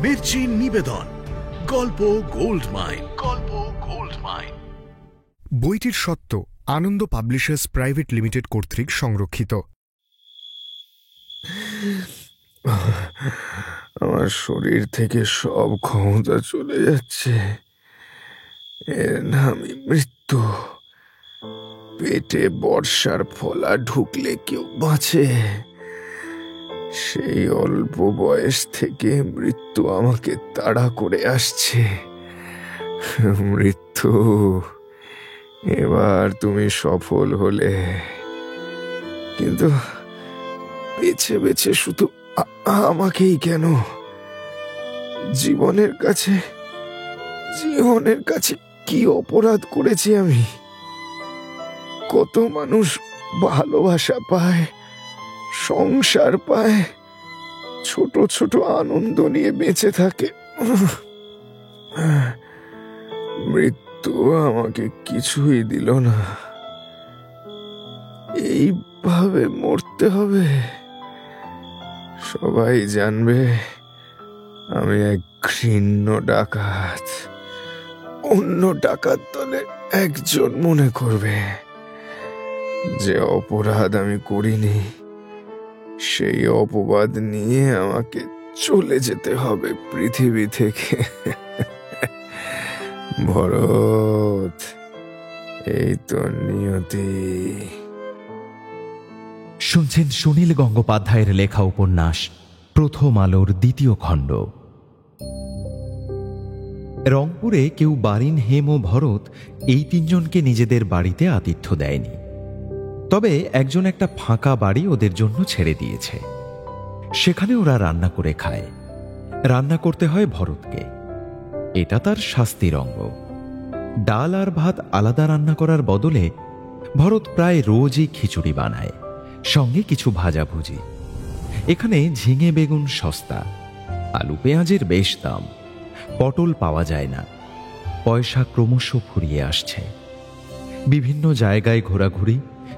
মির্চি নিবেদন গল্প gold mine. বইটির সত্য আনন্দ পাবলিশার্স প্রাইভেট লিমিটেড কর্তৃক সংরক্ষিত। আমার শরীর থেকে সব ক্ষমতা চলে যাচ্ছে। এর নামই মৃত্যু। পেটে বর্ষার ফলা ঢুকলে কেউ বাঁচে? সেই অল্প বয়স থেকে মৃত্যু আমাকে তাড়া করে আসছে। মৃত্যু, এবার তুমি সফল হলে, কিন্তু বেছে বেছে শুধু আমাকেই কেন? জীবনের কাছে কি অপরাধ করেছি আমি? কত মানুষ ভালোবাসা পায়, সংসার পায়, ছোট ছোট আনন্দ নিয়ে বেঁচে থাকে। মৃত্যু আমাকে কিছুই দিল না। এইভাবে মরতে হবে। সবাই জানবে আমি এক ঘৃণ্য ডাকাত। অন্য ডাকাত দলে একজন মনে করবে। যে অপরাধ আমি করিনি, সেই অপবাদ নিয়ে আমাকে চলে যেতে হবে পৃথিবী থেকে। ভরত, এই তো নিয়তি। শুনছেন সুনীল গঙ্গোপাধ্যায়ের লেখা উপন্যাস প্রথম আলোর দ্বিতীয় খণ্ড। রংপুরে কেউ বারিন, হেম ও ভরত এই তিনজনকে নিজেদের বাড়িতে আতিথ্য দেয়নি। তবে একজন একটা ফাঁকা বাড়ি ওদের জন্য ছেড়ে দিয়েছে। সেখানে ওরা রান্না করে খায়। রান্না করতে হয় ভরতকে। এটা তার শাস্তির অঙ্গ। ডাল আর ভাত আলাদা রান্না করার বদলে ভরত প্রায় রোজই খিচুড়ি বানায়, সঙ্গে কিছু ভাজাভুজি। এখানে ঝিঙে বেগুন সস্তা, আলু পেঁয়াজের বেশ দাম, পটল পাওয়া যায় না। পয়সা ক্রমশ ফুরিয়ে আসছে। বিভিন্ন জায়গায় ঘোরাঘুরি,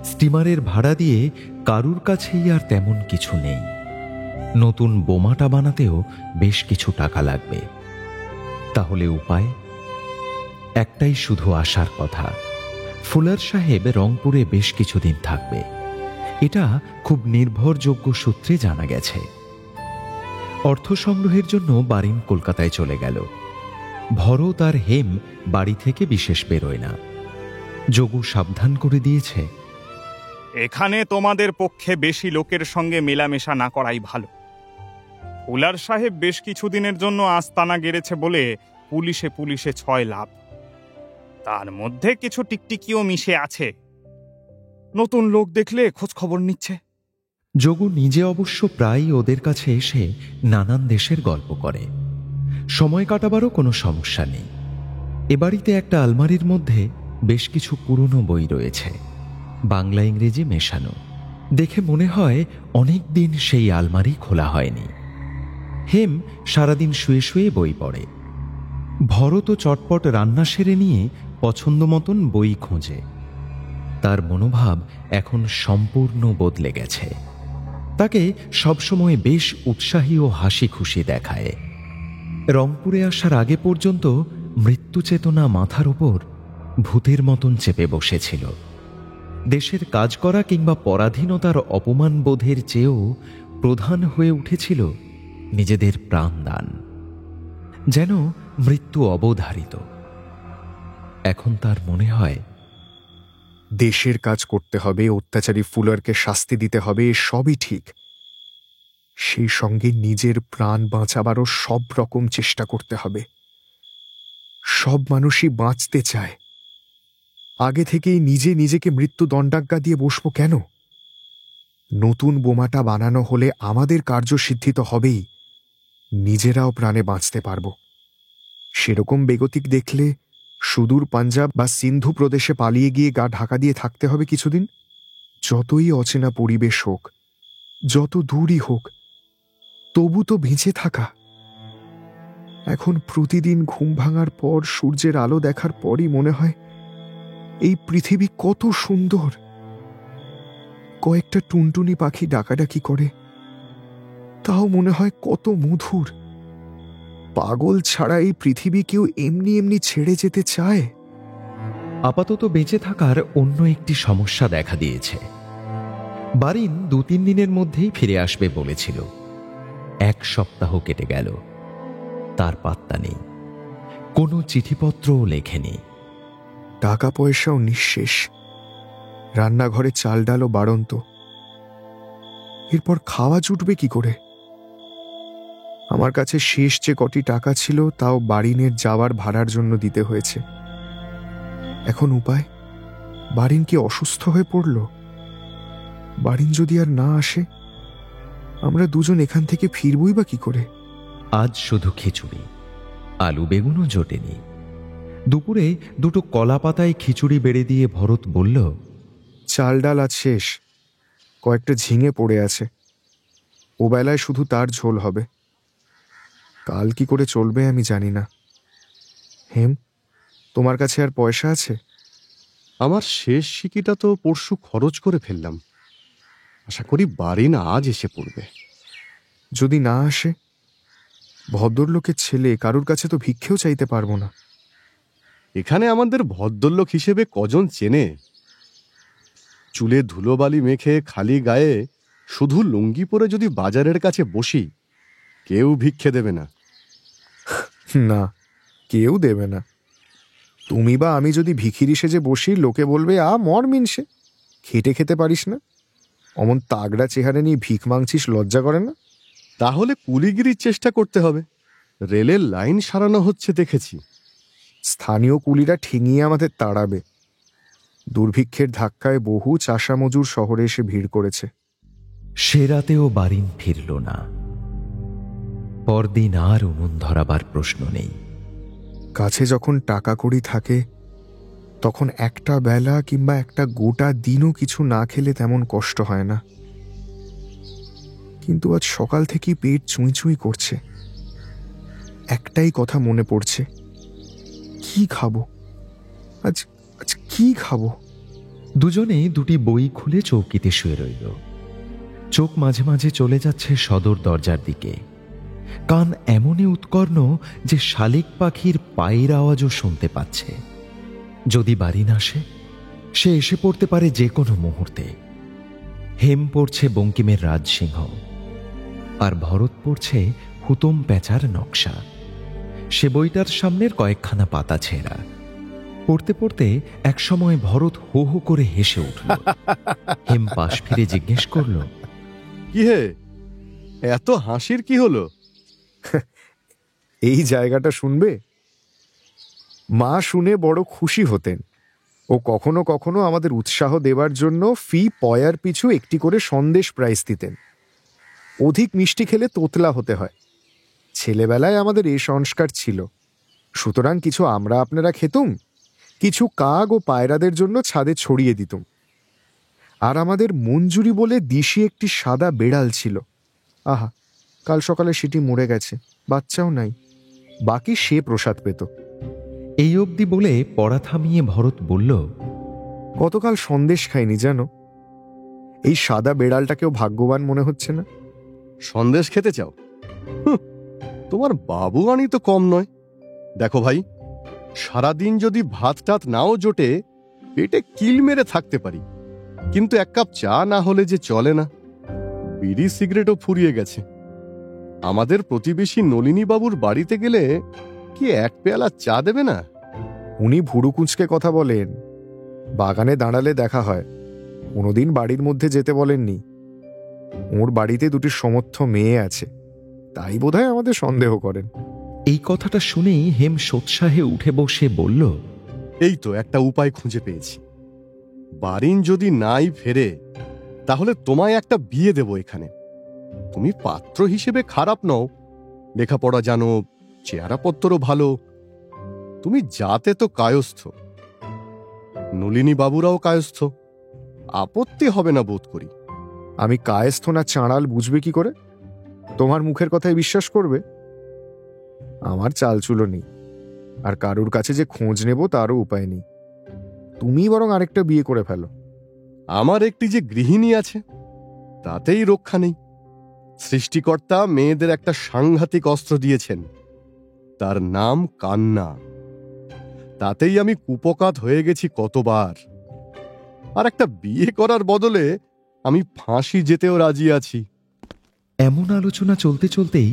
স্টিমারের ভাড়া দিয়ে কারুর কাছেই আর তেমন কিছু নেই। নতুন বোমাটা বানাতেও বেশ কিছু টাকা লাগবে। তাহলে উপায় একটাই, শুধু আসার কথা। ফুলার সাহেব রংপুরে বেশ কিছুদিন থাকবে, এটা খুব নির্ভরযোগ্য সূত্রে জানা গেছে। অর্থ সংগ্রহের জন্য বারিন কলকাতায় চলে গেল। ভরত আর হেম বাড়ি থেকে বিশেষ বেরোয় না। যোগু সাবধান করে দিয়েছে, এখানে তোমাদের পক্ষে বেশি লোকের সঙ্গে মেলামেশা না করাই ভালো। ফুলার সাহেব বেশ কিছুদিনের জন্য আস্তানা গেড়েছে বলে পুলিশে 6 লাভ। তার মধ্যে কিছু টিকটিকিও মিশে আছে। নতুন লোক দেখলে খোঁজ খবর নিচ্ছে। যোগু নিজে অবশ্য প্রায়ই ওদের কাছে এসে নানান দেশের গল্প করে। সময় কাটাবারও কোনো সমস্যা নেই। এ বাড়িতে একটা আলমারির মধ্যে বেশ কিছু পুরনো বই রয়েছে, বাংলা ইংরেজি মেশানো। দেখে মনে হয় অনেক দিন সেই আলমারি খোলা হয়নি। হেম সারাদিন শুয়ে শুয়ে বই পড়ে। ভরত চটপট রান্না সেরে নিয়ে পছন্দ মতন বই খোঁজে। তার মনোভাব এখন সম্পূর্ণ বদলে গেছে। তাকে সবসময় বেশ উৎসাহী ও হাসি খুশি দেখায়। রংপুরে আসার আগে পর্যন্ত মৃত্যু চেতনা মাথার ওপর ভূতের মতন চেপে বসেছিল। দেশের কাজ করা কিংবা পরাধীনতার অপমান বোধের চেয়েও প্রধান হয়ে উঠেছিল নিজেদের প্রাণদান। যেন মৃত্যু অবধারিত। এখন তার মনে হয় দেশের কাজ করতে হবে, অত্যাচারী ফুলারকে শাস্তি দিতে হবে, সবই ঠিক। সেই সঙ্গে নিজের প্রাণ বাঁচাবারও সব রকম চেষ্টা করতে হবে। সব মানুষই বাঁচতে চায়। আগে থেকেই নিজেকে মৃত্যু দণ্ডাজ্ঞা দিয়ে বসবো কেন? নতুন বোমাটা বানানো হলে আমাদের কার্যসিদ্ধি তো হবেই, নিজেরাও প্রাণে বাঁচতে পারব। সেরকম বেগতিক দেখলে সুদূর পাঞ্জাব বা সিন্ধু প্রদেশে পালিয়ে গিয়ে গা ঢাকা দিয়ে থাকতে হবে কিছুদিন। যতই অচেনা পরিবেশ হোক, যত দূরই হোক, তবু তো বেঁচে থাকা। এখন প্রতিদিন ঘুম ভাঙার পর সূর্যের আলো দেখার পরই মনে হয় এই পৃথিবী কত সুন্দর। কয়েকটা টুনটুনি পাখি ডাকাডাকি করে, তাও মনে হয় কত মধুর। পাগল ছাড়া এই পৃথিবী কেউ এমনি এমনি ছেড়ে যেতে চায়? আপাতত বেঁচে থাকার অন্য একটি সমস্যা দেখা দিয়েছে। বারিন 2-3 দিনের মধ্যেই ফিরে আসবে বলেছিল। 1 সপ্তাহ কেটে গেল, তার পাত্তা নেই, কোনো চিঠিপত্রও লেখেনি। টাকা পয়সাও নিঃশেষ, রান্নাঘরে চাল ডালও বাড়ন্ত। এরপর খাওয়া জুটবে কি করে? আমার কাছে শেষ যে কটি টাকা ছিল তাও বারিনের যাওয়ার ভাড়ার জন্য দিতে হয়েছে। এখন উপায়? বারিন কি অসুস্থ হয়ে পড়ল? বারিন যদি আর না আসে, আমরা দুজন এখান থেকে ফিরবই বা কি করে? আজ শুধু খিচুড়ি, আলু বেগুনও জোটেনি। দুপুরে 2 কলা পাতায় খিচুড়ি বেড়ে দিয়ে ভরত বলল, চাল ডাল আজ শেষ, কয়েকটা ঝিঙে পড়ে আছে, ও বেলায় শুধু তার ঝোল হবে। কাল কি করে চলবে আমি জানি না। হেম, তোমার কাছে আর পয়সা আছে? আমার শেষ সিকিটা তো পরশু খরচ করে ফেললাম। আশা করি বারিন আজ এসে পড়বে। যদি না আসে? ভদ্রলোকের ছেলে, কারুর কাছে তো ভিক্ষেও চাইতে পারবো না। এখানে আমাদের ভদ্রলোক হিসেবে কজন চেনে? চুলে ধুলোবালি মেখে খালি গায়ে শুধু লুঙ্গি পরে যদি বাজারের কাছে বসি, কেউ ভিক্ষে দেবে না। না, কেউ দেবে না। তুমি বা আমি যদি ভিখিরি সেজে বসি, লোকে বলবে, মর মিনসে, খেটে খেতে পারিস না, অমন তাগড়া চেহারা নিয়ে ভিক মাংছিস, লজ্জা করে না? তাহলে কুলিগিরির চেষ্টা করতে হবে। রেলের লাইন সারানো হচ্ছে দেখেছি। স্থানীয় কুলিরা ঠেঙিয়ে আমাদের তাড়াবে। দুর্ভিক্ষের ধাক্কায় বহু চাষা মজুর শহরে এসে ভিড় করেছে। সে রাতেও বারিন ফিরল না। পরদিন আর উনুন ধরাবার প্রশ্ন নেই। কাছে যখন টাকা কড়ি থাকে, তখন একটা বেলা কিংবা একটা গোটা দিনও কিছু না খেলে তেমন কষ্ট হয় না। কিন্তু আজ সকাল থেকেই পেট চুঁই চুঁই করছে। একটাই কথা মনে পড়ছে, কি খাবো আজ? আজ কি খাবো? দুজনে 2টি বই খুলে চৌকিতে শুয়ে রইল। চোখ মাঝে মাঝে চলে যাচ্ছে সদর দরজার দিকে। কান এমনই উৎকর্ণ যে শালিক পাখির পায়ের আওয়াজও শুনতে পাচ্ছে। যদি বারিন আসে, সে এসে পড়তে পারে যে কোনো মুহূর্তে। হেম পড়ছে বঙ্কিমের রাজসিংহ, আর ভরত পড়ছে হুতম প্যাঁচার নকশা। সে বইটার সামনের কয়েকখানা পাতা ছেঁড়া। পড়তে পড়তে একসময় ভরত হো হো করে হেসে উঠল। হেম পাশ ফিরে জিজ্ঞেস করল, কি হে, এত হাসির কি হলো? এই জায়গাটা শুনবে? মা শুনে বড় খুশি হতেন। ও কখনো কখনো আমাদের উৎসাহ দেবার জন্য ফি পয়ার পিছু একটি করে সন্দেশ প্রাইজ দিতেন। অধিক মিষ্টি খেলে তোতলা হতে হয়। ছেলেবেলায় আমাদের এই সংস্কার ছিল। সুতরাং কিছু আমরা আপনারা খেতুম, কিছু কাক ও পায়রাদের জন্য ছাদে ছড়িয়ে দিতুম। আর আমাদের মঞ্জুরি বলে দিশি একটি সাদা বেড়াল ছিল। আহা, কাল সকালে সেটি মরে গেছে, বাচ্চাও নাই। বাকি সে প্রসাদ পেত। এই অবধি বলে পড়া থামিয়ে ভরত বলল, গতকাল সন্দেশ খাইনি জানো? এই সাদা বেড়ালটাকেও ভাগ্যবান মনে হচ্ছে না? সন্দেশ খেতে চাও? তোমার বাবুয়ানি তো কম নয়। দেখো ভাই, সারাদিন যদি ভাত টাত নাও জোটে, পেটে কিল মেরে থাকতে পারি, কিন্তু 1 কাপ চা না হলে যে চলে না। বিড়ি সিগারেটও ফুরিয়ে গেছে। আমাদের প্রতিবেশী নলিনী বাবুর বাড়িতে গেলে কি 1 পেয়ালা চা দেবে না? উনি ভুরু কুঁচকে কথা বলেন। বাগানে দাঁড়ালে দেখা হয়, কোনোদিন বাড়ির মধ্যে যেতে বলেননি। ওর বাড়িতে 2টি সমর্থ মেয়ে আছে, তাই বোধহয় আমাদের সন্দেহ করেন। এই কথাটা শুনেই হেম সোৎসাহে উঠে বসে বলল, এই তো একটা উপায় খুঁজে পেয়েছি। বারিন যদি নাই ফেরে, তাহলে তোমায় একটা বিয়ে দেব এখানে। তুমি পাত্র হিসেবে খারাপ নও, লেখাপড়া জানো, চেহারাপত্রও ভালো। তুমি যাতে তো কায়স্থ, নলিনী বাবুরাও কায়স্থ। আপত্তি হবে না বোধ করি। আমি কায়স্থ না চাঁড়াল বুঝবে কি করে? তোমার মুখের কথায় বিশ্বাস করবে? আমার চালচুলো নেই, আর কারুর কাছে যে খোঁজ নেব তারও উপায় নেই। তুমি বরং আরেকটা বিয়ে করে ফেলো। আমার একটি যে গৃহিণী আছে, তাতেই রক্ষা নেই। সৃষ্টিকর্তা মেয়েদের একটা সাংঘাতিক অস্ত্র দিয়েছেন, তার নাম কান্না। তাতেই আমি কুপকাত হয়ে গেছি কতবার। আর একটা বিয়ে করার বদলে আমি ফাঁসি যেতেও রাজি আছি। এমন আলোচনা চলতে চলতেই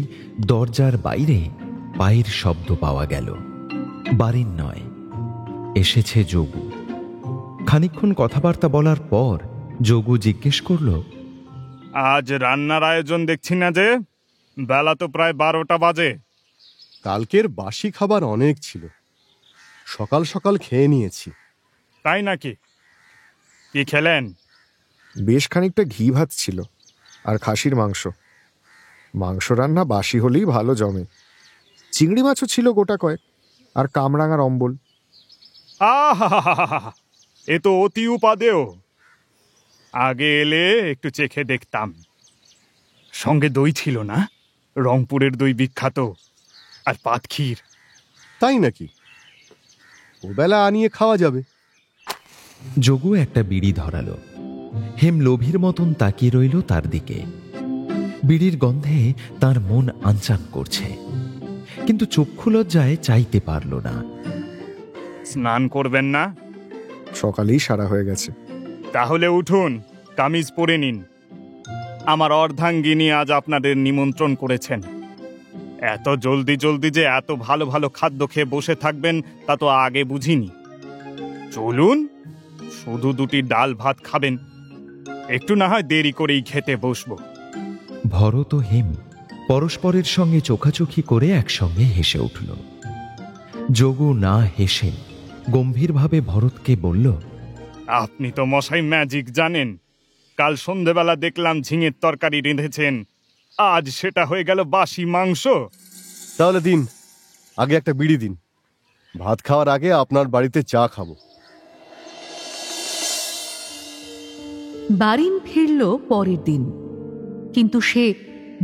দরজার বাইরে পায়ের শব্দ পাওয়া গেল। বারিন নয়, এসেছে যোগু। খানিকক্ষণ কথাবার্তা বলার পর যোগু জিজ্ঞেস করল, আজ রান্নার আয়োজন দেখছি না যে? বেলা তো প্রায় 12টা বাজে। কালকের বাসি খাবার অনেক ছিল, সকাল সকাল খেয়ে নিয়েছি। তাই নাকি? কি খেলেন? বেশ খানিকটা ঘি ভাত ছিল আর খাসির মাংস। মাংস রান্না বাসি হলেই ভালো জমে। চিংড়ি মাছও ছিল গোটা কয়েক, আর কামরাঙার অম্বল। আহা, এ তো অতি উপাদেয়। আগে এলে একটু চেখে দেখতাম। সঙ্গে দই ছিল না? রংপুরের দই বিখ্যাত। আর পাতক্ষীর। তাই নাকি? ওবেলা আনিয়ে খাওয়া যাবে। যোগু একটা বিড়ি ধরালো। হেম লোভীর মতন তাকিয়ে রইল তার দিকে। বিড়ির গন্ধে তার মন আনচান করছে, কিন্তু চক্ষু লজ্জায় চাইতে পারল না। স্নান করবেন না? সকালেই সারা হয়ে গেছে। তাহলে উঠুন, কামিজ পরে নিন। আমার অর্ধাঙ্গিনী আজ আপনাদের নিমন্ত্রণ করেছেন। এত জলদি জলদি যে এত ভালো ভালো খাদ্য খেয়ে বসে থাকবেন তা তো আগে বুঝিনি। চলুন, শুধু 2টি ডাল ভাত খাবেন। একটু না হয় দেরি করেই খেতে বসবো। ভরত ও হেম পরস্পরের সঙ্গে চোখাচোখি করে একসঙ্গে হেসে উঠল। যোগু না হেসে গম্ভীরভাবে ভরতকে বলল, আপনি তো মশাই ম্যাজিক জানেন। কাল সন্ধেবেলা দেখলাম ঝিঙের তরকারি রেঁধেছেন, আজ সেটা হয়ে গেল বাসি মাংস। তাহলে দিন, আগে একটা বিড়ি দিন। ভাত খাওয়ার আগে আপনার বাড়িতে চা খাবো। বারিন ফিরল পরের দিন, কিন্তু সে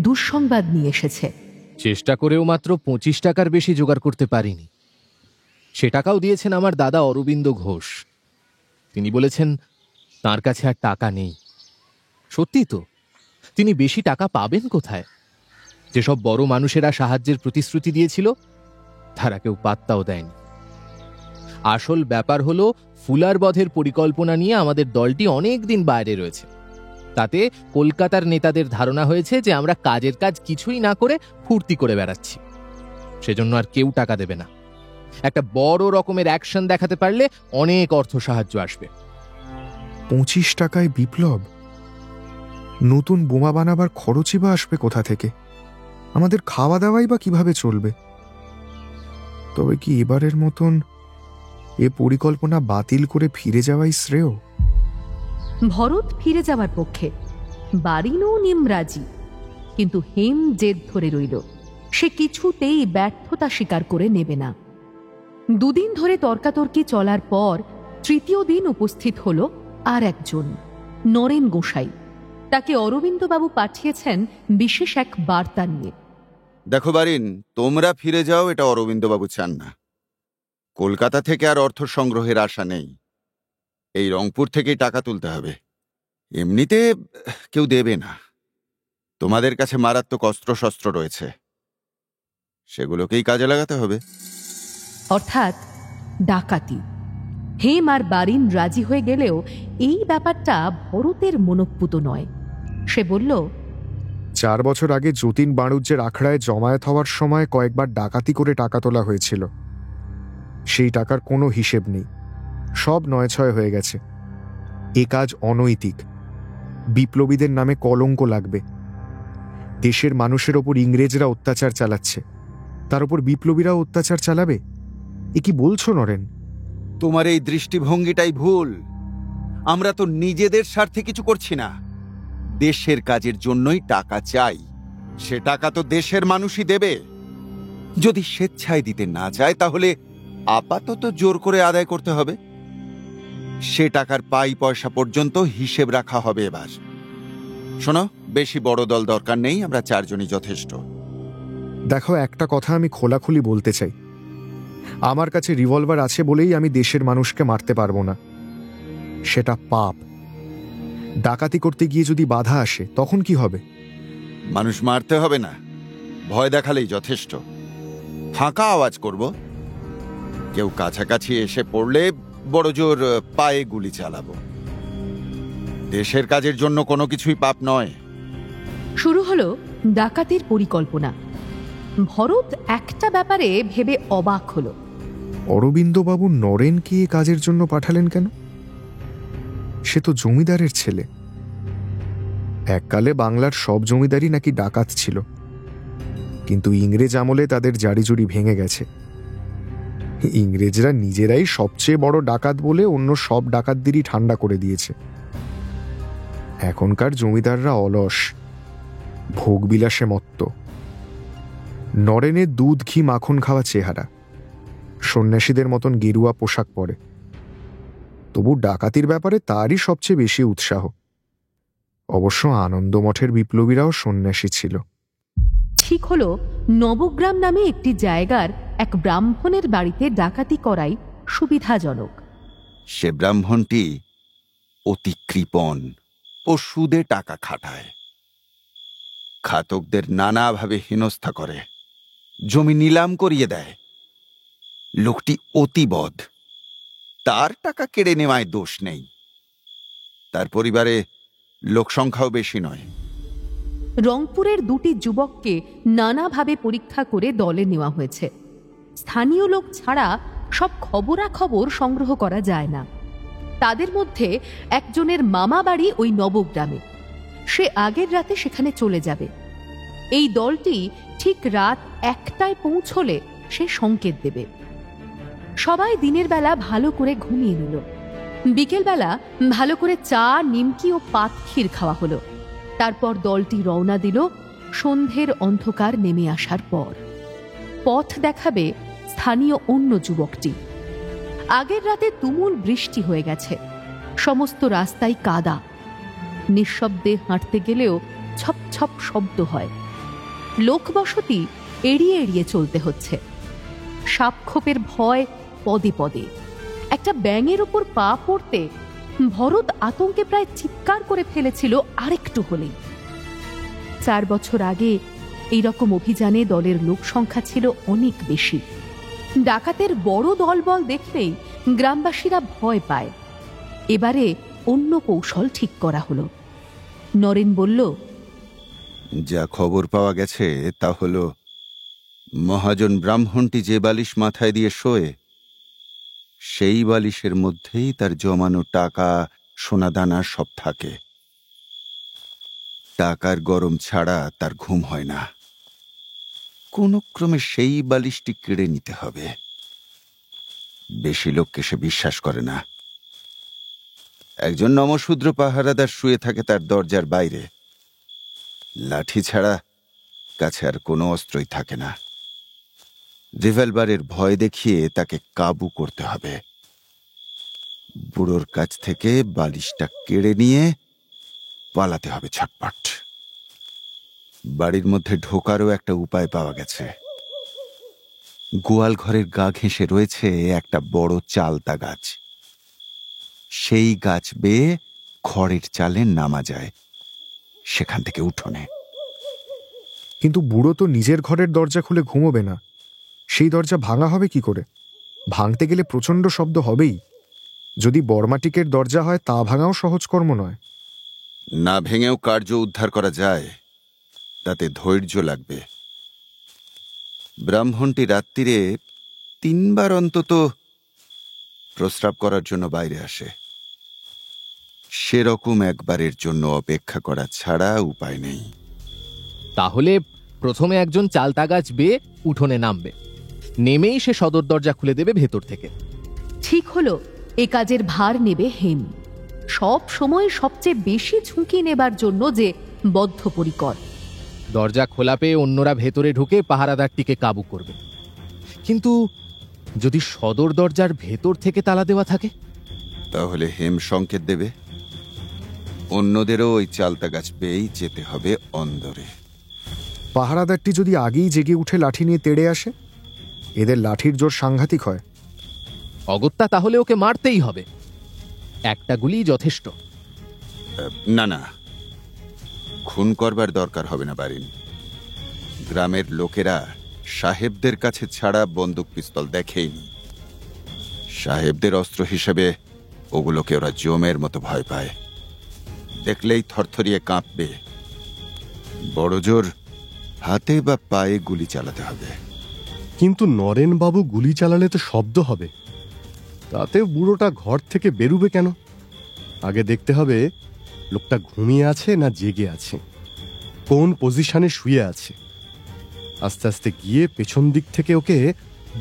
দুঃসংবাদ নিয়ে এসেছে। চেষ্টা করেও মাত্র 25 টাকার বেশি জোগাড় করতে পারিনি। সে টাকাও দিয়েছেন আমার দাদা অরবিন্দ ঘোষ। তিনি বলেছেন তার কাছে আর টাকা নেই। সত্যি তো, তিনি বেশি টাকা পাবেন কোথায়? যেসব বড় মানুষেরা সাহায্যের প্রতিশ্রুতি দিয়েছিল তারা কেউ পাত্তাও দেয়নি। আসল ব্যাপার হলো, ফুলার বধের পরিকল্পনা নিয়ে আমাদের দলটি অনেক দিন বাইরে রয়েছে। তাতে কলকাতার নেতাদের ধারণা হয়েছে যে আমরা কাজের কাজ কিছুই না করে ফুর্তি করে বেড়াচ্ছি। সেজন্য আর কেউ টাকা দেবে না। একটা বড় রকমের অ্যাকশন দেখাতে পারলে অনেক অর্থ সাহায্য আসবে। 25 টাকায় বিপ্লব? নতুন বোমা বানাবার খরচই বা আসবে কোথা থেকে? আমাদের খাওয়া দাওয়াই বা কিভাবে চলবে? তবে কি এবারের মতন এ পরিকল্পনা বাতিল করে ফিরে যাওয়াই শ্রেয়? ভরত ফিরে যাওয়ার পক্ষে, বারিনও নিমরাজি। কিন্তু হেম জেদ ধরে রইল। সে কিছুতেই ব্যর্থতা স্বীকার করে নেবে না। 2 দিন ধরে তর্কাতর্কি চলার পর 3য় দিন উপস্থিত হল আর একজন, নরেন গোসাই। তাকে অরবিন্দবাবু পাঠিয়েছেন বিশেষ এক বার্তা নিয়ে। দেখো বারিন, তোমরা ফিরে যাও এটা অরবিন্দবাবু চান না। কলকাতা থেকে আর অর্থ সংগ্রহের আশা নেই। এই রংপুর থেকেই টাকা তুলতে হবে। এমনিতে কেউ দেবে না। তোমাদের কাছে মারাত্মক অস্ত্রশস্ত্র রয়েছে, সেগুলোকেই কাজে লাগাতে হবে। অর্থাৎ ডাকাতি। হেম আর বারিন রাজি হয়ে গেলেও এই ব্যাপারটা ভরতের মনঃপুত নয়। সে বলল, 4 বছর আগে যতীন বাণুজ্যের আখড়ায় জমায়েত হওয়ার সময় কয়েকবার ডাকাতি করে টাকা তোলা হয়েছিল। সেই টাকার কোনো হিসেব নেই, সব নয়ছয় হয়ে গেছে। এ কাজ অনৈতিক। বিপ্লবীদের নামে কলঙ্ক লাগবে। দেশের মানুষের ওপর ইংরেজরা অত্যাচার চালাচ্ছে, তার উপর বিপ্লবীরাও অত্যাচার চালাবে। এ কি বলছো নরেন? তোমার এই দৃষ্টিভঙ্গিটাই ভুল। আমরা তো নিজেদের স্বার্থে কিছু করছি না, দেশের কাজের জন্যই টাকা চাই। সে টাকা তো দেশের মানুষই দেবে। যদি স্বেচ্ছায় দিতে না চায় তাহলে আপাতত জোর করে আদায় করতে হবে। সে টাকার পাই পয়সা পর্যন্ত হিসেব রাখা হবে। এবার শোনো, বেশি বড় দল দরকার নেই, আমরা 4 জনই যথেষ্ট। দেখো, একটা কথা আমি খোলাখুলি বলতে চাই। আমার কাছে রিভলভার আছে বলেই আমি দেশের মানুষকে মারতে পারবো না। সেটা পাপ। ডাকাতি করতে গিয়ে যদি বাধা আসে তখন কি হবে? মানুষ মারতে হবে না, ভয় দেখালেই যথেষ্ট। ফাঁকা আওয়াজ করব। কেউ কাছাকাছি এসে পড়লে বড় জোর পায়ে গুলি চালাবো। দেশের কাজের জন্য কোনো কিছুই পাপ নয়। শুরু হলো ডাকাতির পরিকল্পনা। ভরত একটা ব্যাপারে ভেবে অবাক হলো। অরবিন্দবাবু নরেনকে এ কাজের জন্য পাঠালেন কেন? সে তো জমিদারের ছেলে। এককালে বাংলার সব জমিদারই নাকি ডাকাত ছিল, কিন্তু ইংরেজ আমলে তাদের জারিজুরি ভেঙে গেছে। ইংরেজরা নিজেরাই সবচেয়ে বড় ডাকাত বলে অন্য সব ডাকাতদেরই ঠান্ডা করে দিয়েছে। এখনকার জমিদাররা অলস, ভোগবিলাসে মত্ত। নরেনের দুধ ঘি মাখন খাওয়া চেহারা, সন্ন্যাসীদের মতন গেরুয়া পোশাক পরে, তবু ডাকাতির ব্যাপারে তারই সবচেয়ে বেশি উৎসাহ। অবশ্য আনন্দমঠের বিপ্লবীরাও সন্ন্যাসী ছিল। ঠিক হলো নবগ্রাম নামে একটি জায়গার এক ব্রাহ্মণের বাড়িতে ডাকাতি করাই সুবিধাজনক। সে ব্রাহ্মণটি অতি কৃপণ ও সুদে টাকা খাটায়, খাতকদের নানাভাবে হেনস্থা করে, জমি নিলাম করিয়ে দেয়। লোকটি অতি বদ, তার টাকা কেড়ে নেওয়ায় দোষ নেই। তার পরিবারে লোকসংখ্যাও বেশি নয়। রংপুরের দুটি যুবককে নানাভাবে পরীক্ষা করে দলে নেওয়া হয়েছে। স্থানীয় লোক ছাড়া সব খবরাখবর সংগ্রহ করা যায় না। তাদের মধ্যে একজনের মামা বাড়ি ওই নবগ্রামে। সে আগের রাতে সেখানে চলে যাবে। এই দলটি ঠিক রাত 1টায় পৌঁছলে সে সংকেত দেবে। সবাই দিনের বেলা ভালো করে ঘুমিয়ে নিল। বিকেলবেলা ভালো করে চা, নিমকি ও পাতক্ষীর খাওয়া হলো। তারপর দলটি রওনা দিল সন্ধ্যের অন্ধকার নেমে আসার পর। পথ দেখাবে স্থানীয় অন্য যুবকটি। আগের রাতে তুমুল বৃষ্টি হয়ে গেছে, সমস্ত রাস্তায় কাদা। নিঃশব্দে হাঁটতে গেলেও ছপ ছপ শব্দ হয়। লোকবসতি এড়িয়ে এড়িয়ে চলতে হচ্ছে। সাপখোপের ভয় পদে পদে। একটা ব্যাঙের উপর পা পড়তে ভরত আতঙ্কে প্রায় চিৎকার করে ফেলেছিল আরেকটু হলেই। 4 বছর আগে এইরকম অভিযানে দলের লোক সংখ্যা ছিল অনেক বেশি। ডাকাতের বড় দলবল দেখলেই গ্রামবাসীরা ভয় পায়। এবারে অন্য কৌশল ঠিক করা হলো। নরেন বলল, যা খবর পাওয়া গেছে তা হলো, মহাজন ব্রাহ্মণটি যে বালিশ মাথায় দিয়ে শোয়, সেই বালিশের মধ্যেই তার জমানো টাকা, সোনাদানা সব থাকে। টাকার গরম ছাড়া তার ঘুম হয় না। কোন ক্রমে সেই বালিশটি কেড়ে নিতে হবে। বেশি লোককে সে বিশ্বাস করে না। একজন নমশূদ্র পাহারাদার শুয়ে থাকে তার দরজার বাইরে। লাঠি ছাড়া কাছে আর কোনো অস্ত্রই থাকে না। রিভলভারের ভয় দেখিয়ে তাকে কাবু করতে হবে। বুড়োর কাছ থেকে বালিশটা কেড়ে নিয়ে পালাতে হবে ছটপট। বাড়ির মধ্যে ঢোকারও একটা উপায় পাওয়া গেছে। গোয়াল ঘরের গা ঘেঁষে রয়েছে একটা বড় চালতা গাছ। সেই গাছ বেয়ে খড়ের চালে নামা যায়, সেখান থেকে উঠোনে। কিন্তু বুড়ো তো নিজের ঘরের দরজা খুলে ঘুমোবে না। সেই দরজা ভাঙা হবে কি করে? ভাঙতে গেলে প্রচণ্ড শব্দ হবেই। যদি বর্মাটিকের দরজা হয় তা ভাঙাও সহজ কর্ম নয়। না ভেঙেও কার্য উদ্ধার করা যায়, তাতে ধৈর্য লাগবে। ব্রাহ্মণটি রাত্রিরে 3 বার অন্তত প্রস্রাব করার জন্য বাইরে আসে। সেরকম একবারের জন্য অপেক্ষা করা ছাড়া উপায় নেই। তাহলে প্রথমে একজন চালতা গাছ বেয়ে উঠোনে নামবে, নেমেই সে সদর দরজা খুলে দেবে ভেতর থেকে। ঠিক হলো এ কাজের ভার নেবে হেম। সব সময় সবচেয়ে বেশি ঝুঁকি নেবার জন্য যে বদ্ধপরিকর। দরজা খোলা পেয়ে অন্যরা ভেতরে ঢুকে পাহারাদারটিকে কাবু করবে। কিন্তু যদি সদর দরজার ভেতর থেকে তালা দেওয়া থাকে, তাহলে হেম সংকেত দেবে। অন্যদেরও ওই চালতা গাছ পেয়েই যেতে হবে অন্দরে। পাহারাদারটি যদি আগেই জেগে উঠে লাঠি নিয়ে তেড়ে আসে, এদের লাঠির জোর সাংঘাতিক হয়। অগত্যা তাহলে ওকে মারতেই হবে। একটা গুলি যথেষ্ট। না না, খুন করবার দরকার হবে না বারিন। গ্রামের লোকেরা সাহেবদের কাছে ছাড়া বন্দুক পিস্তল দেখেইনি। সাহেবদের অস্ত্র হিসেবে ওগুলোকে ওরা জমের মতো ভয় পায়, দেখলেই থরথরিয়ে কাঁপবে। বড় জোর হাতে বা পায়ে গুলি চালাতে হবে। কিন্তু নরেনবাবু গুলি চালালে তো শব্দ হবে, তাতে বুড়োটা ঘর থেকে বেরুবে কেন? আগে দেখতে হবে লোকটা ঘুমিয়ে আছে না জেগে আছে, কোন পজিশনে শুয়ে আছে। আস্তে আস্তে গিয়ে পেছন দিক থেকে ওকে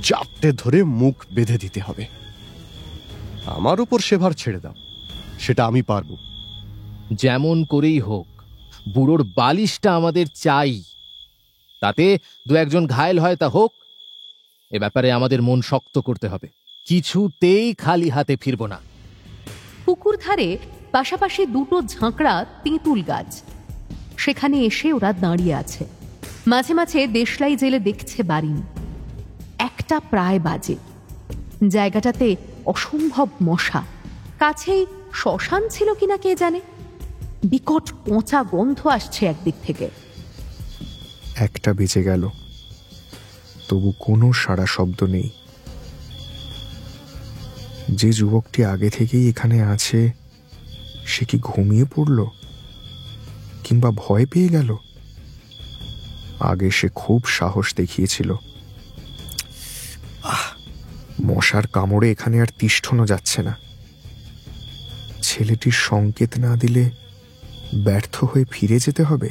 জাপটে ধরে মুখ বেঁধে দিতে হবে। আমার উপর সেভার ছেড়ে দাও, সেটা আমি পারবো। যেমন করেই হোক বুড়োর বালিশটা আমাদের চাই। তাতে দু একজন ঘায়েল হয় তা হোক, এ ব্যাপারে আমাদের মন শক্ত করতে হবে। কিছুতেই খালি হাতে ফিরব না। পুকুর ধারে পাশাপাশি দুটো ঝাঁকড়া তেঁতুল গাছ, সেখানে এসে ওরা দাঁড়িয়ে আছে। মাঝে মাঝে দেশলাই জেলে দেখছে বারিন। একটা প্রায় বাজে। জায়গাটাতে অসম্ভব মশা, কাছেই শ্মশান ছিল কিনা কে জানে। বিকট পচা গন্ধ আসছে একদিক থেকে। একটা বেজে গেল, তবু কোনো সাড়া শব্দ নেই। যে যুবকটি আগে থেকেই এখানে আছে সে কি ঘুমিয়ে পড়ল, কিংবা ভয় পেয়ে গেল? আগে সে খুব সাহস দেখিয়েছিল। মশার কামড়ে এখানে আর তিষ্ঠনো যাচ্ছে না। ছেলেটির সংকেত না দিলে ব্যর্থ হয়ে ফিরে যেতে হবে।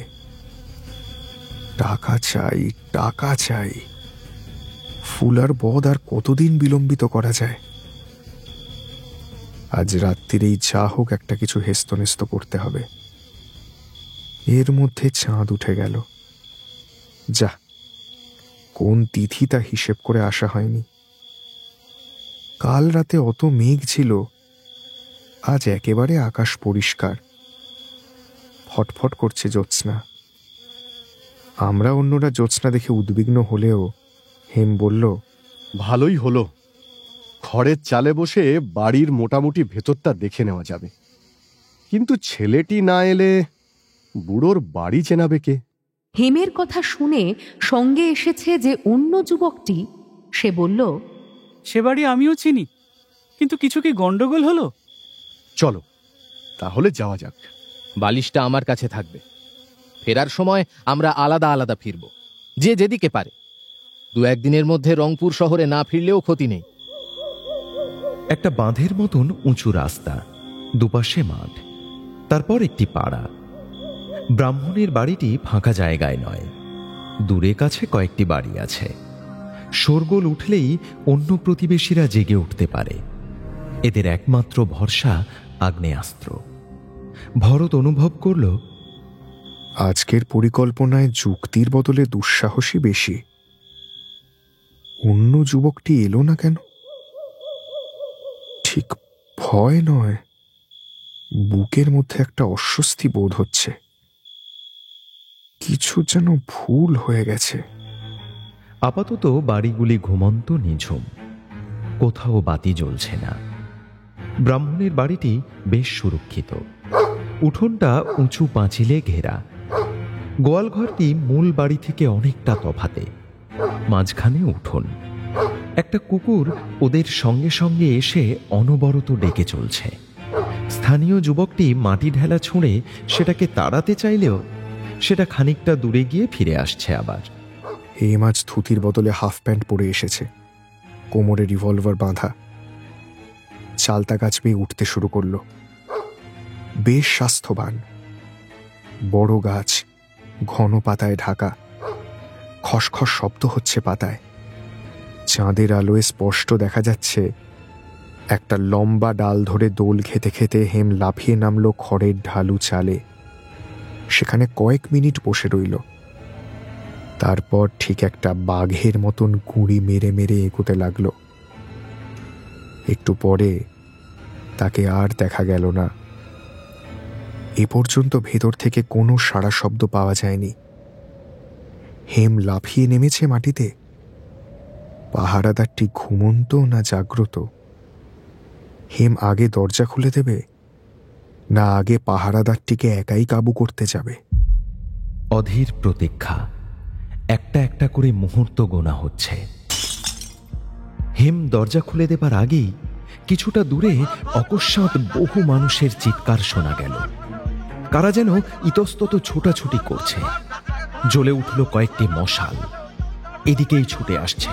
টাকা চাই, টাকা চাই। ফুলার বধ আর কতদিন বিলম্বিত করা যায়? আজ রাত্রিরেই যা হোক একটা কিছু হেস্তনেস্ত করতে হবে। এর মধ্যে চাঁদ উঠে গেল। যা, কোন তিথি তা হিসেব করে আসা হয়নি। কাল রাতে অত মেঘ ছিল, আজ একেবারে আকাশ পরিষ্কার। ফটফট করছে জ্যোৎস্না। আমরা অন্যরা জ্যোৎস্না দেখে উদ্বিগ্ন হলেও হেম বলল, ভালোই হলো, খড়ের চালে বসে বাড়ির মোটামুটি ভেতরটা দেখে নেওয়া যাবে। কিন্তু ছেলেটি না এলে বুড়োর বাড়ি চেনাবে কে? হেমের কথা শুনে সঙ্গে এসেছে যে অন্য যুবকটি, সে বলল, সে বাড়ি আমিও চিনি, কিন্তু কিছু কি গন্ডগোল হলো? চলো তাহলে যাওয়া যাক। বালিশটা আমার কাছে থাকবে। ফেরার সময় আমরা আলাদা আলাদা ফিরব, যে যেদিকে পারে। দু একদিনের মধ্যে রংপুর শহরে না ফিরলেও ক্ষতি নেই। একটা বাঁধের মতন উঁচু রাস্তা, দুপাশে মাঠ, তারপর একটি পাড়া। ব্রাহ্মণের বাড়িটি ফাঁকা জায়গায় নয়, দূরে কাছে কয়েকটি বাড়ি আছে। শোরগোল উঠলেই অন্য প্রতিবেশীরা জেগে উঠতে পারে। এদের একমাত্র ভরসা আগ্নেয়াস্ত্র। ভরত অনুভব করল, আজকের পরিকল্পনায় যুক্তির বদলে দুঃসাহসী বেশি। অন্য যুবকটি এলো না কেন? ঠিক ভয় নয়, বুকের মধ্যে একটা অস্বস্তি বোধ হচ্ছে। কিছু যেন ভুল হয়ে গেছে। আপাতত বাড়িগুলি ঘুমন্ত নিঝুম, কোথাও বাতি জ্বলছে না। ব্রাহ্মণের বাড়িটি বেশ সুরক্ষিত। উঠোনটা উঁচু পাঁচিলে ঘেরা। গোয়ালঘরটি মূল বাড়ি থেকে অনেকটা তফাতে। মাঝখানে উঠোন। একটা কুকুর ওদের সঙ্গে সঙ্গে এসে অনবরত ডেকে চলছে। স্থানীয় যুবকটি মাটি ঢেলা ছুঁড়ে সেটাকে তাড়াতে চাইলেও সেটা খানিকটা দূরে গিয়ে ফিরে আসছে আবার। হেম আজ ধুতির বদলে হাফ প্যান্ট পরে এসেছে, কোমরে রিভলভার বাঁধা। চালতা গাছ বেয়ে উঠতে শুরু করলো। বেশ স্বাস্থ্যবান। বড় গাছ, ঘন পাতায় ঢাকা। খসখস শব্দ হচ্ছে পাতায়। চাঁদের আলোয় স্পষ্ট দেখা যাচ্ছে একটা লম্বা ডাল ধরে দোল খেতে খেতে হেম লাফিয়ে নামলো খড়ের ঢালু চালে। সেখানে কয়েক মিনিট বসে রইল। তারপর ঠিক একটা বাঘের মতন গুঁড়ি মেরে মেরে এগোতে লাগলো। একটু পরে তাকে আর দেখা গেল না। এ পর্যন্ত ভেতর থেকে কোনো সাড়া শব্দ পাওয়া যায়নি। হেম লাফিয়ে নেমেছে মাটিতে। পাহারাদারটি ঘুমন্ত না জাগ্রত? হেম আগে দরজা খুলে দেবে, না আগে পাহারাদারটিকে একাই কাবু করতে যাবে? অধীর প্রতীক্ষা। একটা একটা করে মুহূর্ত গোনা হচ্ছে। হেম দরজা খুলে দেবার আগেই কিছুটা দূরে অকস্মাৎ বহু মানুষের চিৎকার শোনা গেল। কারা যেন ইতস্তত ছোটাছুটি করছে। জ্বলে উঠল কয়েকটি মশাল, এদিকেই ছুটে আসছে।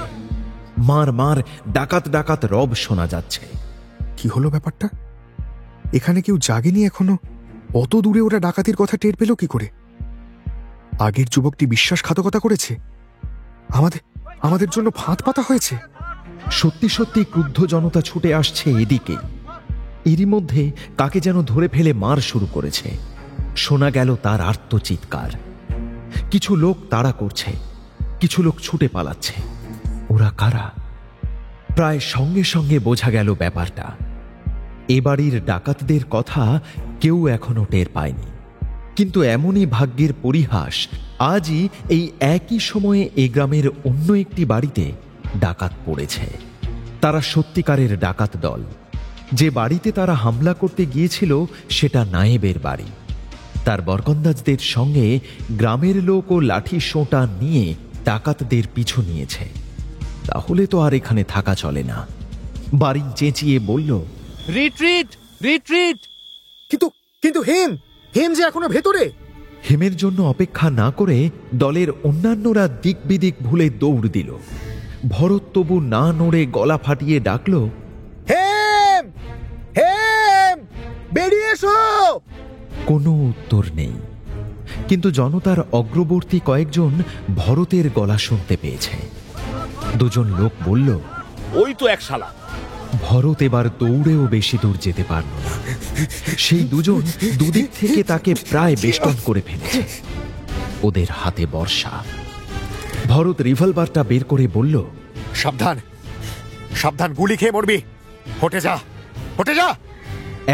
মার মার ডাকাত ডাকাত রব শোনা যাচ্ছে। কি হলো ব্যাপারটা? এখানে কেউ জাগেনি এখনো? অত দূরে ওরা ডাকাতির কথা টের পেল কি করে? আগের যুবকটি বিশ্বাসঘাতকতা করেছে? আমাদের জন্য ফাঁদ পাতা হয়েছে? সত্যি সত্যি ক্রুদ্ধ জনতা ছুটে আসছে এদিকে। এরই মধ্যে কাকে যেন ধরে ফেলে মার শুরু করেছে। শোনা গেল তার আর্তচিৎকার। কিছু লোক তাড়া করছে, কিছু লোক ছুটে পালাচ্ছে। ওরা কারা? প্রায় সঙ্গে সঙ্গে বোঝা গেল ব্যাপারটা। এ বাড়ির ডাকাতদের কথা কেউ এখনো টের পায়নি। কিন্তু এমনই ভাগ্যের পরিহাস, আজই এই একই সময়ে এ গ্রামের অন্য একটি বাড়িতে ডাকাত পড়েছে। তারা সত্যিকারের ডাকাত দল। যে বাড়িতে তারা হামলা করতে গিয়েছিল সেটা নায়েবের বাড়ি। তার বরকন্দাজদের সঙ্গে গ্রামের লোক ও লাঠি সোঁটা নিয়ে ডাকাতদের পিছু নিয়েছে। তাহলে তো আর এখানে থাকা চলে না। বাড়ি চেঁচিয়ে বলল, রিট্রিট, রিট্রিট। কিন্তু হেম যে এখনো ভেতরে। হেমের জন্য অপেক্ষা না করে দলের অন্যান্যরা দিক বিদিক ভুলে দৌড় দিল। ভরত তবু না নড়ে গলা ফাটিয়ে ডাকল, হেম, হেম, বেরিয়ে এসো। কোনো উত্তর নেই। কিন্তু জনতার অগ্রবর্তী কয়েকজন ভরতের গলা শুনতে পেয়েছে। দুজন লোক বলল, ওই তো এক শালা। ভরত এবার দৌড়েও বেশি দূর যেতে পারল না। সেই দুজন দুদিক থেকে তাকে প্রায় বেষ্টন করে ফেলেছে। ওদের হাতে বর্ষা। ভরত রিভলভারটা বের করে বলল, সাবধান, সাবধান, গুলি খেয়ে মরবি। হটে যা, হটে যা।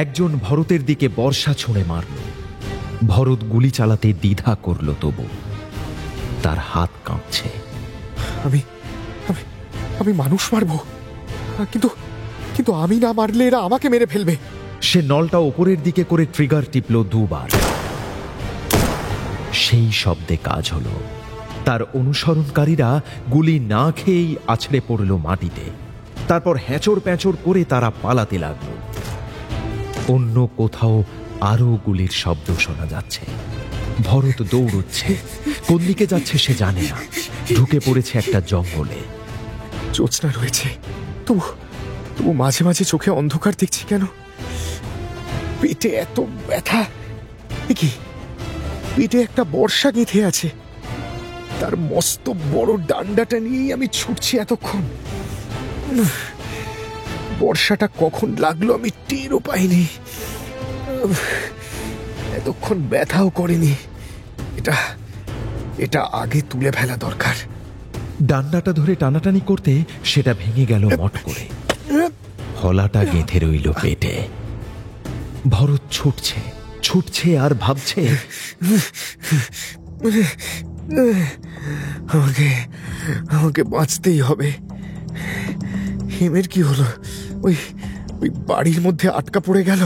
একজন ভরতের দিকে বর্ষা ছুঁড়ে মারল। ভরত গুলি চালাতে দ্বিধা করল, তবু তার হাত কাঁপছে। আমি মানুষ মারবো, কিন্তু আমি না মারলে এরা আমাকে মেরে ফেলবে। সে নলটা ওপরের দিকে করে ট্রিগার টিপল দুবার। সেই শব্দে কাজ হলো। তার অনুসরণকারীরা গুলি না খেয়েই আছড়ে পড়ল মাটিতে। তারপর হ্যাঁচড় প্যাঁচড় করে তারা পালাতে লাগল। অন্য কোথাও আরো গুলির শব্দ শোনা যাচ্ছে। ভরত দৌড়চ্ছে। কোন দিকে যাচ্ছে সে জানে না। ঢুকে পড়েছে একটা জঙ্গলে। জ্যোৎস্না রয়েছে, তবু মাঝে মাঝে চোখে অন্ধকার দেখছি কেন? পেটে এত ব্যথা। কি পেটে একটা বর্ষা গেঁথে আছে। তার মস্ত বড় ডান্ডাটা নিয়েই আমি ছুটছি এতক্ষণ। বর্ষাটা কখন লাগলো আমি টেরও পাইনি। এতক্ষণ ব্যথাও করেনি। এটা আগে তুলে ফেলা দরকার। ডান্ডাটা ধরে টানাটানি করতে সেটা ভেঙে গেল মট করে। হলাটা গেঁথে রইল পেটে। ভরত ছুটছে আর ভাবছে, আমাকে বাঁচতেই হবে। হেমের কি হলো? ওই বাড়ির মধ্যে আটকা পড়ে গেল।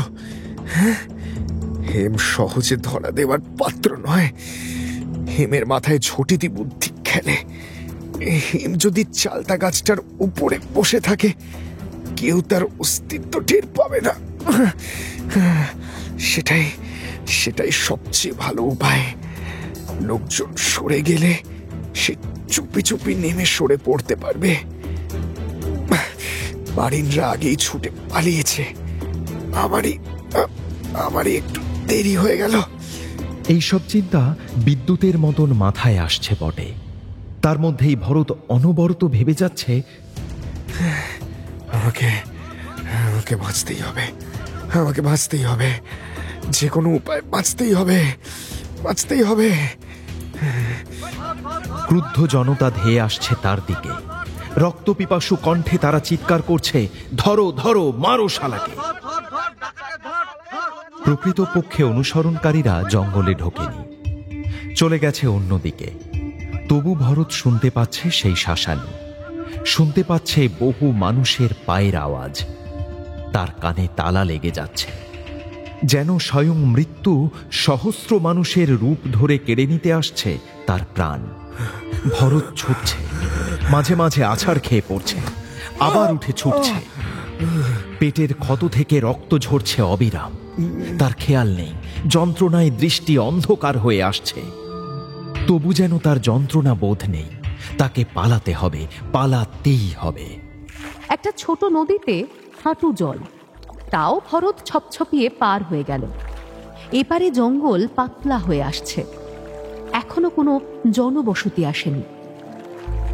হেম সহজে ধরা দেওয়ার পাত্র নয়। হেমের মাথায় ঝটিতি বুদ্ধি খেলে। হেম যদি চালতা গাছটার উপরে বসে থাকে, কেউ তার অস্তিত্ব টের পাবে না। সেটাই সবচেয়ে ভালো উপায়। লোকজন সরে গেলে সে চুপি চুপি নেমে সরে পড়তে পারবে। বাড়িনরা আগেই ছুটে পালিয়েছে। আমারই একটু দেরি হয়ে গেল। এইসব চিন্তা বিদ্যুতের মতন মাথায় আসছে বটে। তার মধ্যেই ভরত অনবরত ভেবে যাচ্ছে, আমাকে বাঁচতেই হবে, আমাকে বাঁচতেই হবে, যে কোনো উপায় বাঁচতেই হবে। ক্রুদ্ধ জনতা ধেয়ে আসছে তার দিকে। রক্তপিপাসু কণ্ঠে তারা চিৎকার করছে, ধরো ধরো, মারো শালাকে। প্রকৃতপক্ষে অনুসরণকারীরা জঙ্গলে ঢোকেনি, চলে গেছে অন্যদিকে। তবু ভরত শুনতে পাচ্ছে সেই শাসানি, শুনতে পাচ্ছে বহু মানুষের পায়ের আওয়াজ। তার কানে তালা লেগে যাচ্ছে, যেন স্বয়ং মৃত্যু সহস্র মানুষের রূপ ধরে কেড়ে নিতে আসছে তার প্রাণ। ভরত ছুটছে, মাঝে মাঝে আছাড় খেয়ে পড়ছে, আবার উঠে ছুটছে। পেটের ক্ষত থেকে রক্ত ঝরছে অবিরাম। তার খেয়াল নেই, যন্ত্রণায় দৃষ্টি অন্ধকার হয়ে আসছে। তবু যেন তার যন্ত্রণা বোধ নেই। তাকে পালাতে হবে, পালাতেই হবে। একটা ছোট নদীতে হাঁটু জল, তাও ভরত ছপছপিয়ে পার হয়ে গেল। এপারে জঙ্গল পাতলা হয়ে আসছে, এখনো কোনো জনবসতি আসেনি।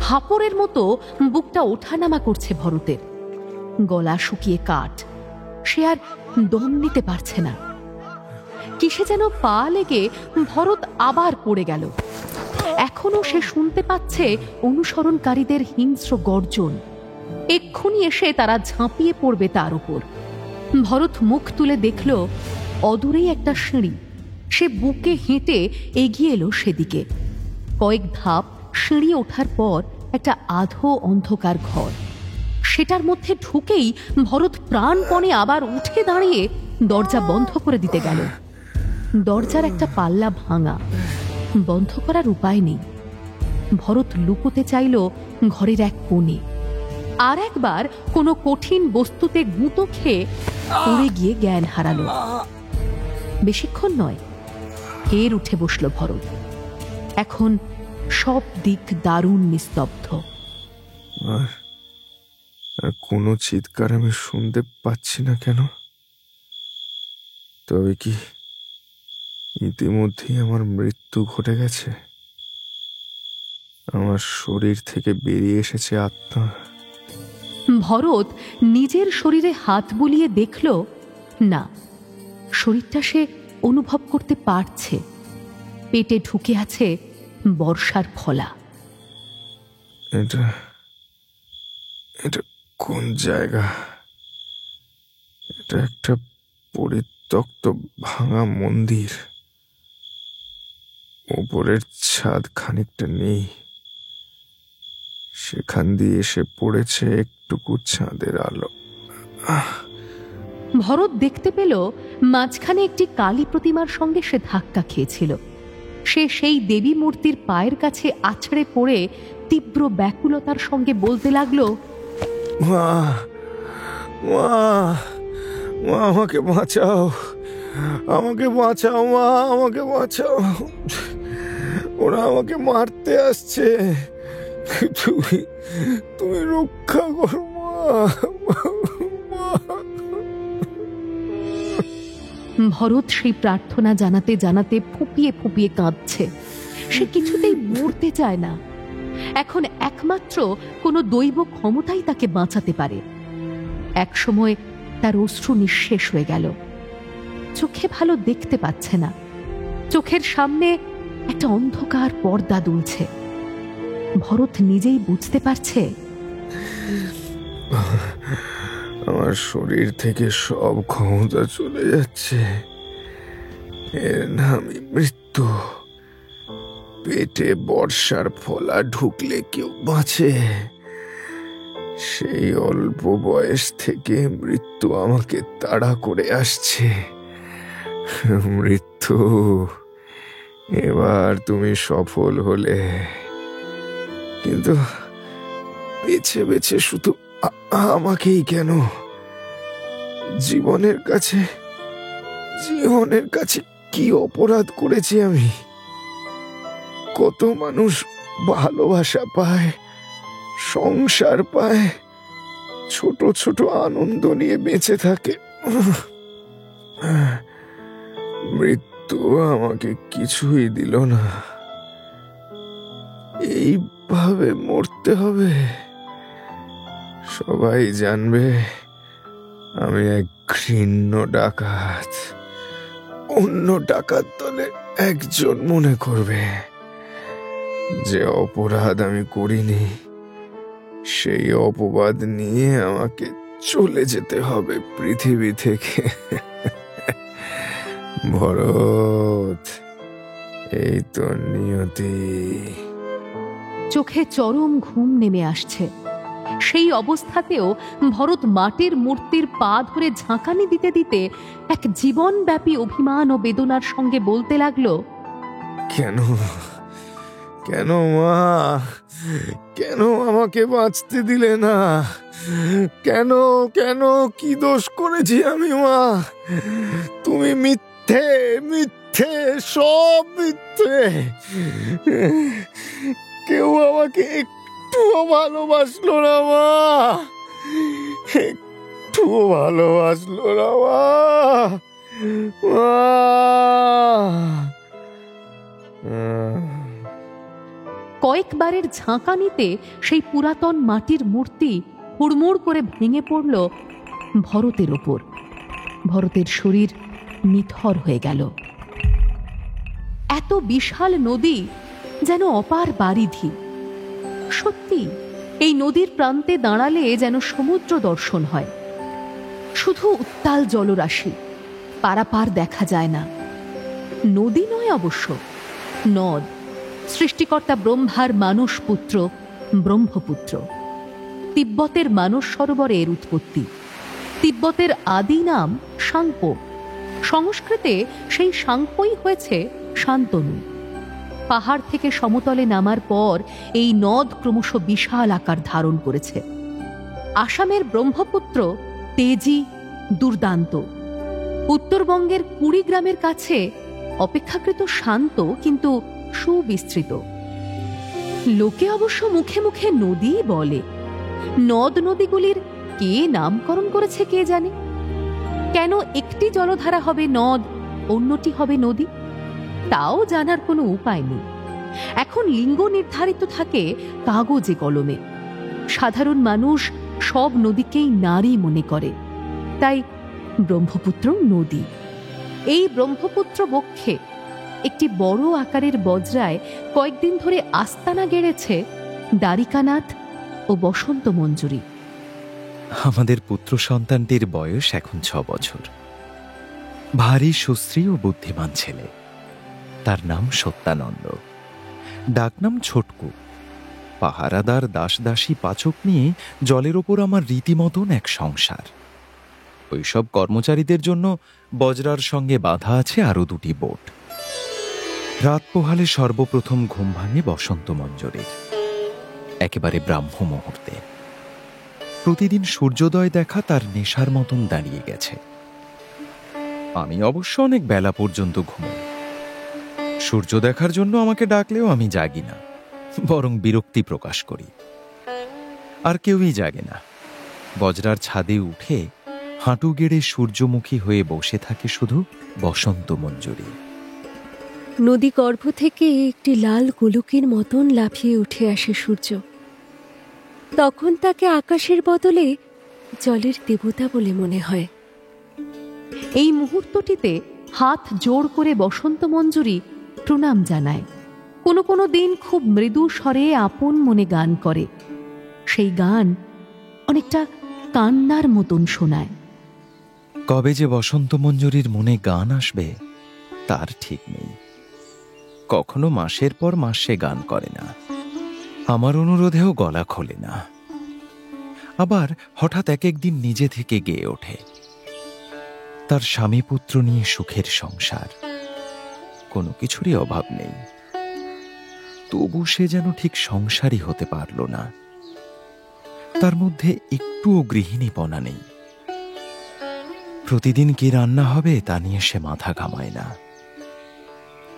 হাপড়ের মতো বুকটা ওঠানামা করছে ভরতের। গলা শুকিয়ে কাঠ, সে আর দম নিতে পারছে না। কিসে যেন পা লেগে ভরত আবার পড়ে গেল। এখনো সে শুনতে পাচ্ছে অনুসরণকারীদের হিংস্র গর্জন। এক্ষুনি এসে তারা ঝাঁপিয়ে পড়বে তার উপর। ভরত মুখ তুলে দেখল অদূরেই একটা সিঁড়ি। সে বুকে হেঁটে এগিয়ে এলো সেদিকে। কয়েক ধাপ সিঁড়ি ওঠার পর একটা আধো অন্ধকার ঘর। সেটার মধ্যে ঢুকেই ভরত প্রাণপণে আবার উঠে দাঁড়িয়ে দরজা বন্ধ করে দিতে গেল। দরজার একটা পাল্লা ভাঙা, বন্ধ করার উপায় নেই। ভরত লুকোতে চাইল ঘরের এক কোণে। আর একবার কোনো কঠিন বস্তুতে গুঁতো খেয়ে পড়ে গিয়ে জ্ঞান হারালো। বেশিক্ষণ নয়, ফের উঠে বসল ভরত। এখন সব দিক দারুণ নিস্তব্ধ। আর কোনো চিৎকার আমি শুনতে পাচ্ছি না কেন? তবে কি ইতিমধ্যেই আমার মৃত্যু ঘটে গেছে? আমার শরীর থেকে বেরিয়ে এসেছে আত্মা। ভরত নিজের শরীরে হাত বুলিয়ে দেখল, না, শরীরটা সে অনুভব করতে পারছে। পেটে ঢুকে আছে বর্ষার ফলা। এটা এটা কোন জায়গা? এটা একটা পরিত্যক্ত ভাঙা মন্দির। উপরের ছাদ খানিকটা নেই, সেখান দিয়ে এসে পড়েছে একটুকু চাঁদের আলো। ভরত দেখতে পেল মাঝখানে একটি কালী প্রতিমার সঙ্গে সে ধাক্কা খেয়েছিল। সে সেই দেবী মূর্তির পায়ের কাছে আছড়ে পড়ে তীব্র ব্যাকুলতার সঙ্গে বলতে লাগলো, মা, মা, মা, আমাকে বাঁচাও, আমাকে বাঁচাও, মা, আমাকে বাঁচাও। ওরা আমাকে মারতে আসছে, তুমি তুমি রক্ষা করো মা। ভরত সেই প্রার্থনা জানাতে জানাতে ফুঁপিয়ে ফুঁপিয়ে কাঁদছে। সে কিছুতেই মরতে চায় না। এখন একমাত্র কোনো দৈব ক্ষমতাই তাকে বাঁচাতে পারে। একসময় তার অশ্রু নিঃশেষ হয়ে গেল। চোখে ভালো দেখতে পাচ্ছে না। চোখের সামনে একটা অন্ধকার পর্দা দুলছে। ভরত নিজেই বুঝতে পারছে আমার শরীর থেকে সব ক্ষমতা চলে যাচ্ছে। এর নামই মৃত্যু। পেটে বর্ষার ফলা ঢুকলে কেউ বাঁচে? সেই অল্প বয়স থেকে মৃত্যু আমাকে তাড়া করে আসছে। মৃত্যু, এবার তুমি সফল হলে, কিন্তু বেছে বেছে শুধু আমাকেই কেন? জীবনের কাছে কি অপরাধ করেছি আমি? কত মানুষ ভালোবাসা পায়, সংসার পায়, ছোট ছোট আনন্দ নিয়ে বেঁচে থাকে। মৃত্যু আমাকে কিছুই দিল না। এইভাবে মরতে হবে। সবাই জানবে আমি এক ঘৃণ্য ডাকাত। অন্য ডাকাত দলে একজন মনে করবে। যে অপরাধ আমি করিনি, সেই অপবাদ নিয়ে আমাকে চলে যেতে হবে পৃথিবী থেকে। ভরত, এই তো নিয়তি। চোখে চরম ঘুম নেমে আসছে। সেই অবস্থাতেও ভরত মাটির মূর্তির পা ধরে ঝাঁকানি দিতে দিতে এক জীবনব্যাপী অভিমান ও বেদনার সঙ্গে বলতে লাগলো, কেন মা, কেন আমাকে বাঁচতে দিলে না? কেন কেন কি দোষ করেছি আমি মা? তুমি মিথ্যে, মিথ্যে, সব মিথ্যে। কেউ আমাকে একটুও ভালোবাসলো না মা, একটুও ভালোবাসলো না মা। কয়েকবারের ঝাঁকানিতে সেই পুরাতন মাটির মূর্তি হুড়মুড় করে ভেঙে পড়ল ভরতের ওপর। ভরতের শরীর নিথর হয়ে গেল। এত বিশাল নদী যেন অপার বারিধি। সত্যি এই নদীর প্রান্তে দাঁড়ালে যেন সমুদ্র দর্শন হয়। শুধু উত্তাল জলরাশি, পারাপার দেখা যায় না। নদী নয় অবশ্য, নদ। সৃষ্টিকর্তা ব্রহ্মার মানস পুত্র ব্রহ্মপুত্র। তিব্বতের মানস সরোবরে এর উৎপত্তি। তিব্বতের আদি নাম সাংপো। সংস্কৃতে সেই সাংপোই হয়েছে শান্তনু। পাহাড় থেকে সমতলে নামার পর এই নদ ক্রমশ বিশাল আকার ধারণ করেছে। আসামের ব্রহ্মপুত্র তেজি, দুর্দান্ত। উত্তরবঙ্গের কুড়িগ্রামের কাছে অপেক্ষাকৃত শান্ত কিন্তু সুবিস্তৃত। লোকে অবশ্য মুখে মুখে নদী বলে। নদ নদীগুলির কে নামকরণ করেছে কে জানে? কেন একটি জলধারা হবে নদ, অন্যটি হবে নদী? তাও জানার কোনো উপায় নেই। এখন লিঙ্গ নির্ধারিত থাকে কাগজে কলমে। সাধারণ মানুষ সব নদীকেই নারী মনে করে, তাই ব্রহ্মপুত্র নদী। এই ব্রহ্মপুত্র বক্ষে একটি বড় আকারের বজ্রায় কয়েকদিন ধরে আস্তানা গেড়েছে দ্বারিকানাথ ও বসন্ত মঞ্জুরি। আমাদের পুত্র সন্তানটির বয়স এখন 6 বছর। ভারী সুশ্রী ও বুদ্ধিমান ছেলে। তার নাম সত্যানন্দ, ডাকনাম ছোটকু। পাহারাদার, দাস দাসী, পাচক নিয়ে জলের ওপর আমার রীতিমতন এক সংসার। ওইসব কর্মচারীদের জন্য বজরার সঙ্গে বাঁধা আছে আরো 2টি বোট। রাত পোহালে সর্বপ্রথম ঘুম ভাঙে বসন্ত মঞ্জুরির, একেবারে ব্রাহ্ম মুহূর্তে। প্রতিদিন সূর্যোদয় দেখা তার নেশার মতন দাঁড়িয়ে গেছে। আমি অবশ্য অনেক বেলা পর্যন্ত ঘুমোই। সূর্য দেখার জন্য আমাকে ডাকলেও আমি জাগি না, বরং বিরক্তি প্রকাশ করি। আর কেউই জাগে না। বজরার ছাদে উঠে হাঁটু গেড়ে সূর্যমুখী হয়ে বসে থাকে শুধু বসন্ত মঞ্জুরি। নদী গর্ভ থেকে একটি লাল গোলকের মতন লাফিয়ে উঠে আসে সূর্য। তখন তাকে আকাশের বদলে জলের দেবতা বলে মনে হয়। এই মুহূর্তটিতে হাত জোড় করে বসন্ত মঞ্জুরি প্রণাম জানায়। কোনো কোনো দিন খুব মৃদু স্বরে আপন মনে গান করে। সেই গান অনেকটা কান্নার মতন শোনায়। কবে যে বসন্ত মঞ্জুরির মনে গান আসবে তার ঠিক নেই। কখনো মাসের পর মাস সে গান করে না, আমার অনুরোধেও গলা খোলে না। আবার হঠাৎ এক একদিন নিজে থেকে গেয়ে ওঠে। তার স্বামী পুত্র নিয়ে সুখের সংসার, কোনো কিছুরই অভাব নেই। তবু সে যেন ঠিক সংসারই হতে পারল না। তার মধ্যে একটুও গৃহিণীপনা নেই। প্রতিদিন কি রান্না হবে তা নিয়ে সে মাথা ঘামায় না।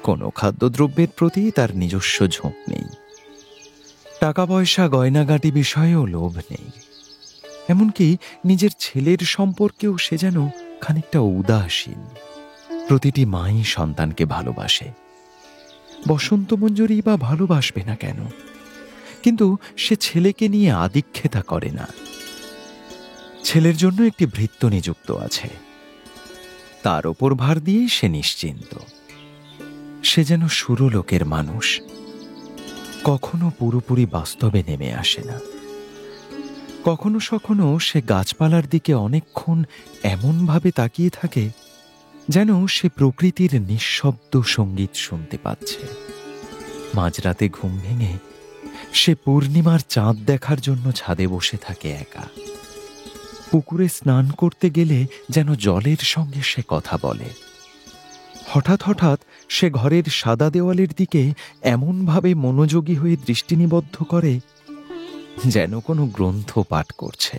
কোনো খাদ্যদ্রব্যের প্রতি তার নিজস্ব ঝোঁক নেই। টাকা পয়সা, গয়নাগাটি বিষয়েও লোভ নেই। এমনকি নিজের ছেলের সম্পর্কেও সে যেন খানিকটা উদাসীন। প্রতিটি মাই সন্তানকে ভালোবাসে। বসন্ত মঞ্জুরি বা ভালোবাসবে না কেন? কিন্তু সে ছেলেকে নিয়ে আদিক্ষেতা করে না। ছেলের জন্য একটি ভৃত্য নিযুক্ত আছে, তার ওপর ভার দিয়েই সে নিশ্চিন্ত। সে যেন সুরলোকের মানুষ, কখনো পুরোপুরি বাস্তবে নেমে আসে না। কখনো সখনো সে গাছপালার দিকে অনেকক্ষণ এমনভাবে তাকিয়ে থাকে যেন সে প্রকৃতির নিঃশব্দ সঙ্গীত শুনতে পাচ্ছে। মাঝরাতে ঘুম ভেঙে সে পূর্ণিমার চাঁদ দেখার জন্য ছাদে বসে থাকে একা। পুকুরে স্নান করতে গেলে যেন জলের সঙ্গে সে কথা বলে। হঠাৎ হঠাৎ সে ঘরের সাদা দেওয়ালের দিকে এমনভাবে মনোযোগী হয়ে দৃষ্টি নিবদ্ধ করে যেন কোনো গ্রন্থ পাঠ করছে।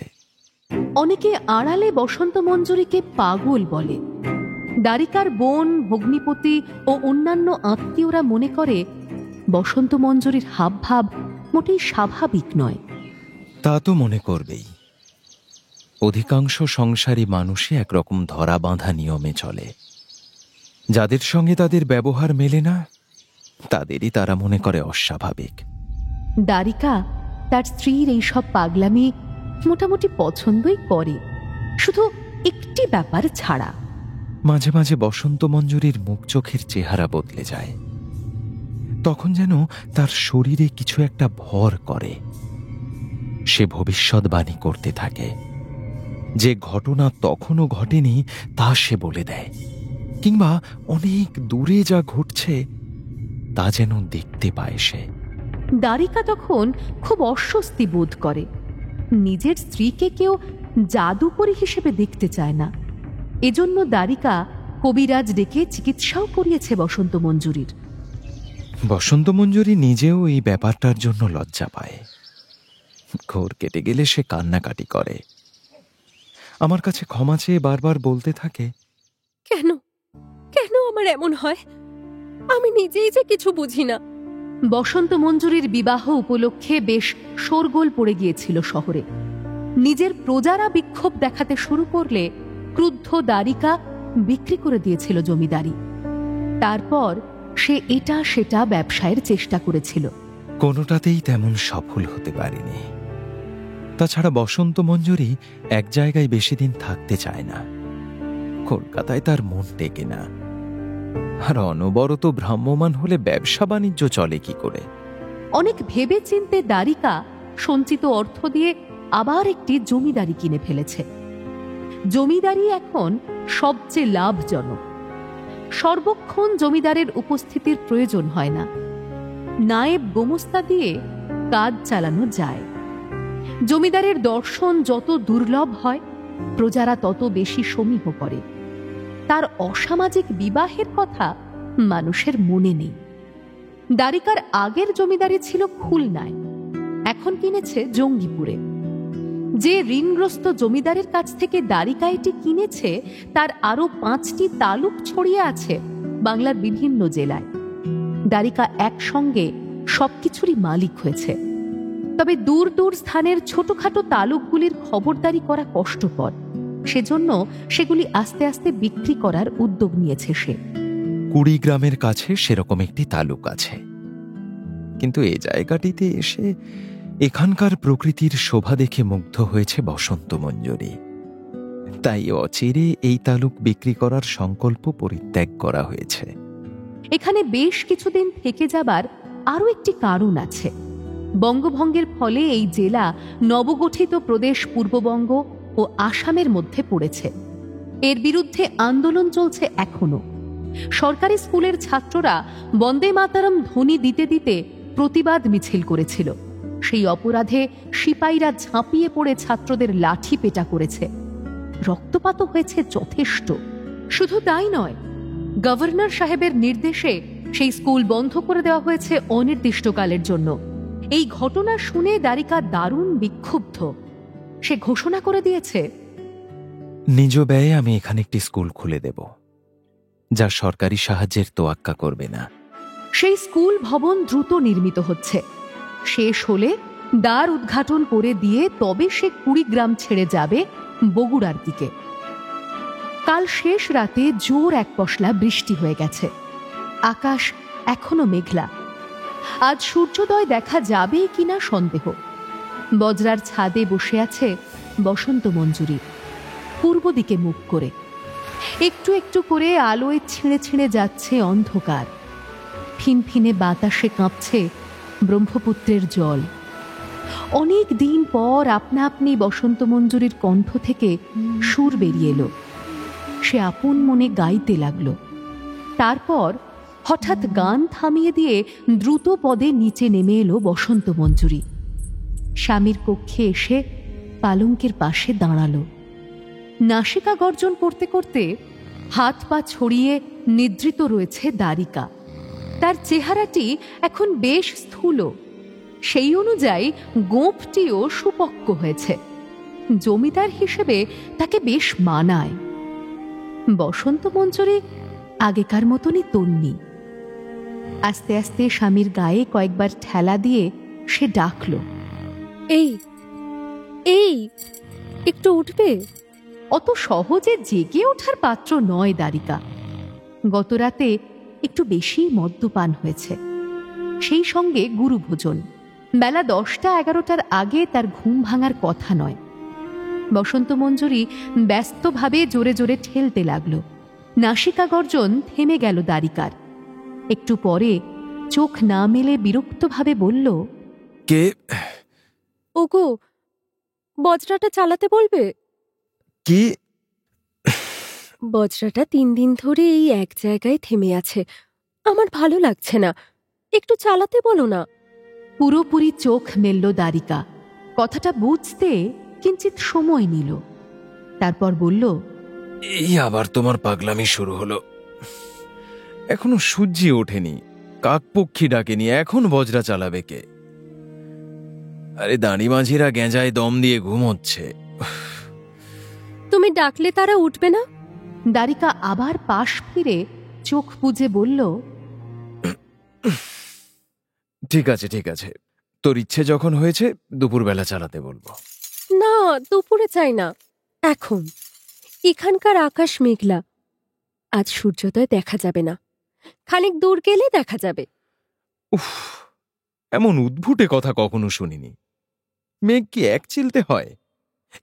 অনেকে আড়ালে বসন্ত মঞ্জুরিকে পাগল বলে। দ্বারিকার বোন, ভগ্নিপতি ও অন্যান্য আত্মীয়রা মনে করে বসন্ত মঞ্জুরির হাবভাব মোটেই স্বাভাবিক নয়। তা তো মনে করবেই। অধিকাংশ সংসারী মানুষই একরকম ধরা বাঁধা নিয়মে চলে। যাদের সঙ্গে তাদের ব্যবহার মেলে না তাদেরই তারা মনে করে অস্বাভাবিক। দ্বারিকা তার স্ত্রীর এইসব পাগলামি মোটামুটি পছন্দই করে, শুধু একটি ব্যাপার ছাড়া। মাঝে মাঝে বসন্ত মঞ্জুরির মুখ চোখের চেহারা বদলে যায়। তখন যেন তার শরীরে কিছু একটা ভর করে। সে ভবিষ্যৎবাণী করতে থাকে। যে ঘটনা তখনও ঘটেনি তা সে বলে দেয়, কিংবা অনেক দূরে যা ঘটছে তা যেন দেখতে পায় সে। দ্বারিকা তখন খুব অস্বস্তি বোধ করে। নিজের স্ত্রীকে কেউ জাদুকরী হিসেবে দেখতে চায় না। এজন্য দ্বারিকা কবিরাজ ডেকে চিকিৎসাও করিয়েছে বসন্ত মঞ্জুরির। বসন্ত মঞ্জুরি নিজেও এই ব্যাপারটার জন্য লজ্জা পায়। ঘোর কেটে গেলে সে কান্নাকাটি করে। আমার কাছে ক্ষমা চেয়ে বারবার বলতে থাকে, কেন কেন আমার এমন হয়? আমি নিজেই যে কিছু বুঝি না। বসন্ত মঞ্জুরির বিবাহ উপলক্ষে বেশ শোরগোল পড়ে গিয়েছিল শহরে। নিজের প্রজারা বিক্ষোভ দেখাতে শুরু করলে ক্রুদ্ধ দ্বারিকা বিক্রি করে দিয়েছিল জমিদারি। তারপর সে এটা সেটা ব্যবসায়ের চেষ্টা করেছিল, কোনোটাতেই তেমন সফল হতে পারেনি। তাছাড়া বসন্ত মঞ্জুরি এক জায়গায় বেশি দিন থাকতে চায় না। কলকাতায় তার মন টেকে না। আর অনবরত ভ্রাম্যমান হলে ব্যবসা বাণিজ্য চলে কি করে? অনেক ভেবে চিন্তে দ্বারিকা সঞ্চিত অর্থ দিয়ে আবার একটি জমিদারি কিনে ফেলেছে। জমিদারি এখন সবচেয়ে লাভজনক। সর্বক্ষণ জমিদারের উপস্থিতির প্রয়োজন হয় না। নায়েব গোমস্তা দিয়ে কাজ চালানো যায়। জমিদারের দর্শন যত দুর্লভ হয়, প্রজারা তত বেশি সমীহ করে। তার অসামাজিক বিবাহের কথা মানুষের মনে নেই। দ্বারিকার আগের জমিদারি ছিল খুলনায়, এখন কিনেছে জঙ্গিপুরে। যে ঋণগ্রস্ত জমিদারের কাছ থেকে দ্বারিকা এটি কিনেছে তার আরো 5টি তালুক ছড়িয়ে আছে বাংলার বিভিন্ন জেলায়। দ্বারিকা একসঙ্গে সবকিছুরই মালিক হয়েছে। তবে দূর দূর স্থানের ছোটখাটো তালুকগুলির খবরদারি করা কষ্টকর। সেজন্য সেগুলি আস্তে আস্তে বিক্রি করার উদ্যোগ নিয়েছে সে। কুড়িগ্রামের কাছে সেরকম একটি তালুক আছে, কিন্তু এ জায়গাটিতে এসে এখানকার প্রকৃতির শোভা দেখে মুগ্ধ হয়েছে বসন্ত মঞ্জুরি। তাই অচিরে এই তালুক বিক্রি করার সংকল্প পরিত্যাগ করা হয়েছে। এখানে বেশ কিছুদিন থেকে যাবার আরও একটি কারণ আছে। বঙ্গভঙ্গের ফলে এই জেলা নবগঠিত প্রদেশ পূর্ববঙ্গ ও আসামের মধ্যে পড়েছে। এর বিরুদ্ধে আন্দোলন চলছে এখনো। সরকারি স্কুলের ছাত্ররা বন্দে মাতরম ধ্বনি দিতে দিতে প্রতিবাদ মিছিল করেছিল। সেই অপরাধে সিপাহীরা ঝাঁপিয়ে পড়ে ছাত্রদের লাঠি পেটা করেছে। রক্তপাতও হয়েছে যথেষ্ট। শুধু তাই নয়, গভর্নর সাহেবের নির্দেশে সেই স্কুল বন্ধ করে দেওয়া হয়েছে অনির্দিষ্টকালের জন্য। এই ঘটনা শুনে দ্বারিকা দারুণ বিক্ষুব্ধ। সে ঘোষণা করে দিয়েছে, নিজ ব্যয়ে আমি এখানে একটি স্কুল খুলে দেব, যা সরকারি সাহায্যের তোয়াক্কা করবে না। সেই স্কুল ভবন দ্রুত নির্মিত হচ্ছে। শেষ হলে দ্বার উদ্ঘাটন করে দিয়ে তবে সে কুড়িগ্রাম ছেড়ে যাবে বগুড়ার দিকে। কাল শেষ রাতে জোর এক পশলা বৃষ্টি হয়ে গেছে। আকাশ এখনো মেঘলা। আজ সূর্যোদয় দেখা যাবে কিনা সন্দেহ। বজরার ছাদে বসে আছে বসন্ত মঞ্জুরি, পূর্ব দিকে মুখ করে। একটু একটু করে আলোয় ছিঁড়ে ছিঁড়ে যাচ্ছে অন্ধকার। ফিনফিনে বাতাসে কাঁপছে ব্রহ্মপুত্রের জল। অনেক দিন পর আপনা আপনি বসন্ত মঞ্জুরির কণ্ঠ থেকে সুর বেরিয়ে এলো। সে আপন মনে গাইতে লাগলো। তারপর হঠাৎ গান থামিয়ে দিয়ে দ্রুত পদে নিচে নেমে এলো বসন্ত মঞ্জুরি। স্বামীর কক্ষে এসে পালঙ্কের পাশে দাঁড়ালো। নাসিকা গর্জন করতে করতে হাত পা ছড়িয়ে নিদ্রিত রয়েছে দ্বারিকা। তার চেহারাটি এখন বেশ স্থূল, সেই অনুযায়ী গোঁফটিও সুপক্ক হয়েছে। জমিদার হিসেবে তাকে বেশ মানায়। বসন্ত মঞ্জরি আগেকার মতনই তন্নি। আস্তে আস্তে স্বামীর গায়ে কয়েকবার ঠেলা দিয়ে সে ডাকল, এই এই একটু উঠবে? অত সহজে জেগে ওঠার পাত্র নয় দ্বারিকা। গত রাতে একটু বেশি মদ্যপান হয়েছে, সেই সঙ্গে গুরুভোজন। বেলা 10টা-11টার আগে তার ঘুম ভাঙার কথা নয়। বসন্ত মঞ্জরি ব্যস্তভাবে জোরে জোরে ঠেলতে লাগলো। নাসিকা গর্জন থেমে গেল দ্বারিকার। একটু পরে চোখ না মেলে বিরক্তভাবে বলল, কে? ওগো, বজ্রাটা চালাতে বলবে? কি? বজ্রাটা 3 দিন ধরে এই এক জায়গায় থেমে আছে, আমার ভালো লাগছে না, একটু চালাতে বলো না। পুরোপুরি চোখ মেলল দ্বারিকা। কথাটা বুঝতে কিঞ্চিত সময় নিল। তারপর বলল, এই আবার তোমার পাগলামি শুরু হলো। এখনো সূর্যি ওঠেনি, কাকপক্ষী ডাকেনি, এখন বজ্রা চালাবে কে? আরে দাঁড়ি মাঝিরা গেঁজায় দম দিয়ে ঘুমোচ্ছে। তুমি ডাকলে তারা উঠবে না? দ্বারিকা আবার পাশ ফিরে চোখ বুজে বলল, ঠিক আছে ঠিক আছে, তোর ইচ্ছে যখন হয়েছে দুপুরবেলা চালাতে বলবো। না, দুপুরে চাই না, এখন। এখানকার আকাশ মেঘলা, আজ সূর্যোদয় দেখা যাবে না, খানিক দূর গেলে দেখা যাবে। উফ, এমন উদ্ভুটে কথা কখনো শুনিনি। মেঘ কি এক চিলতে হয়?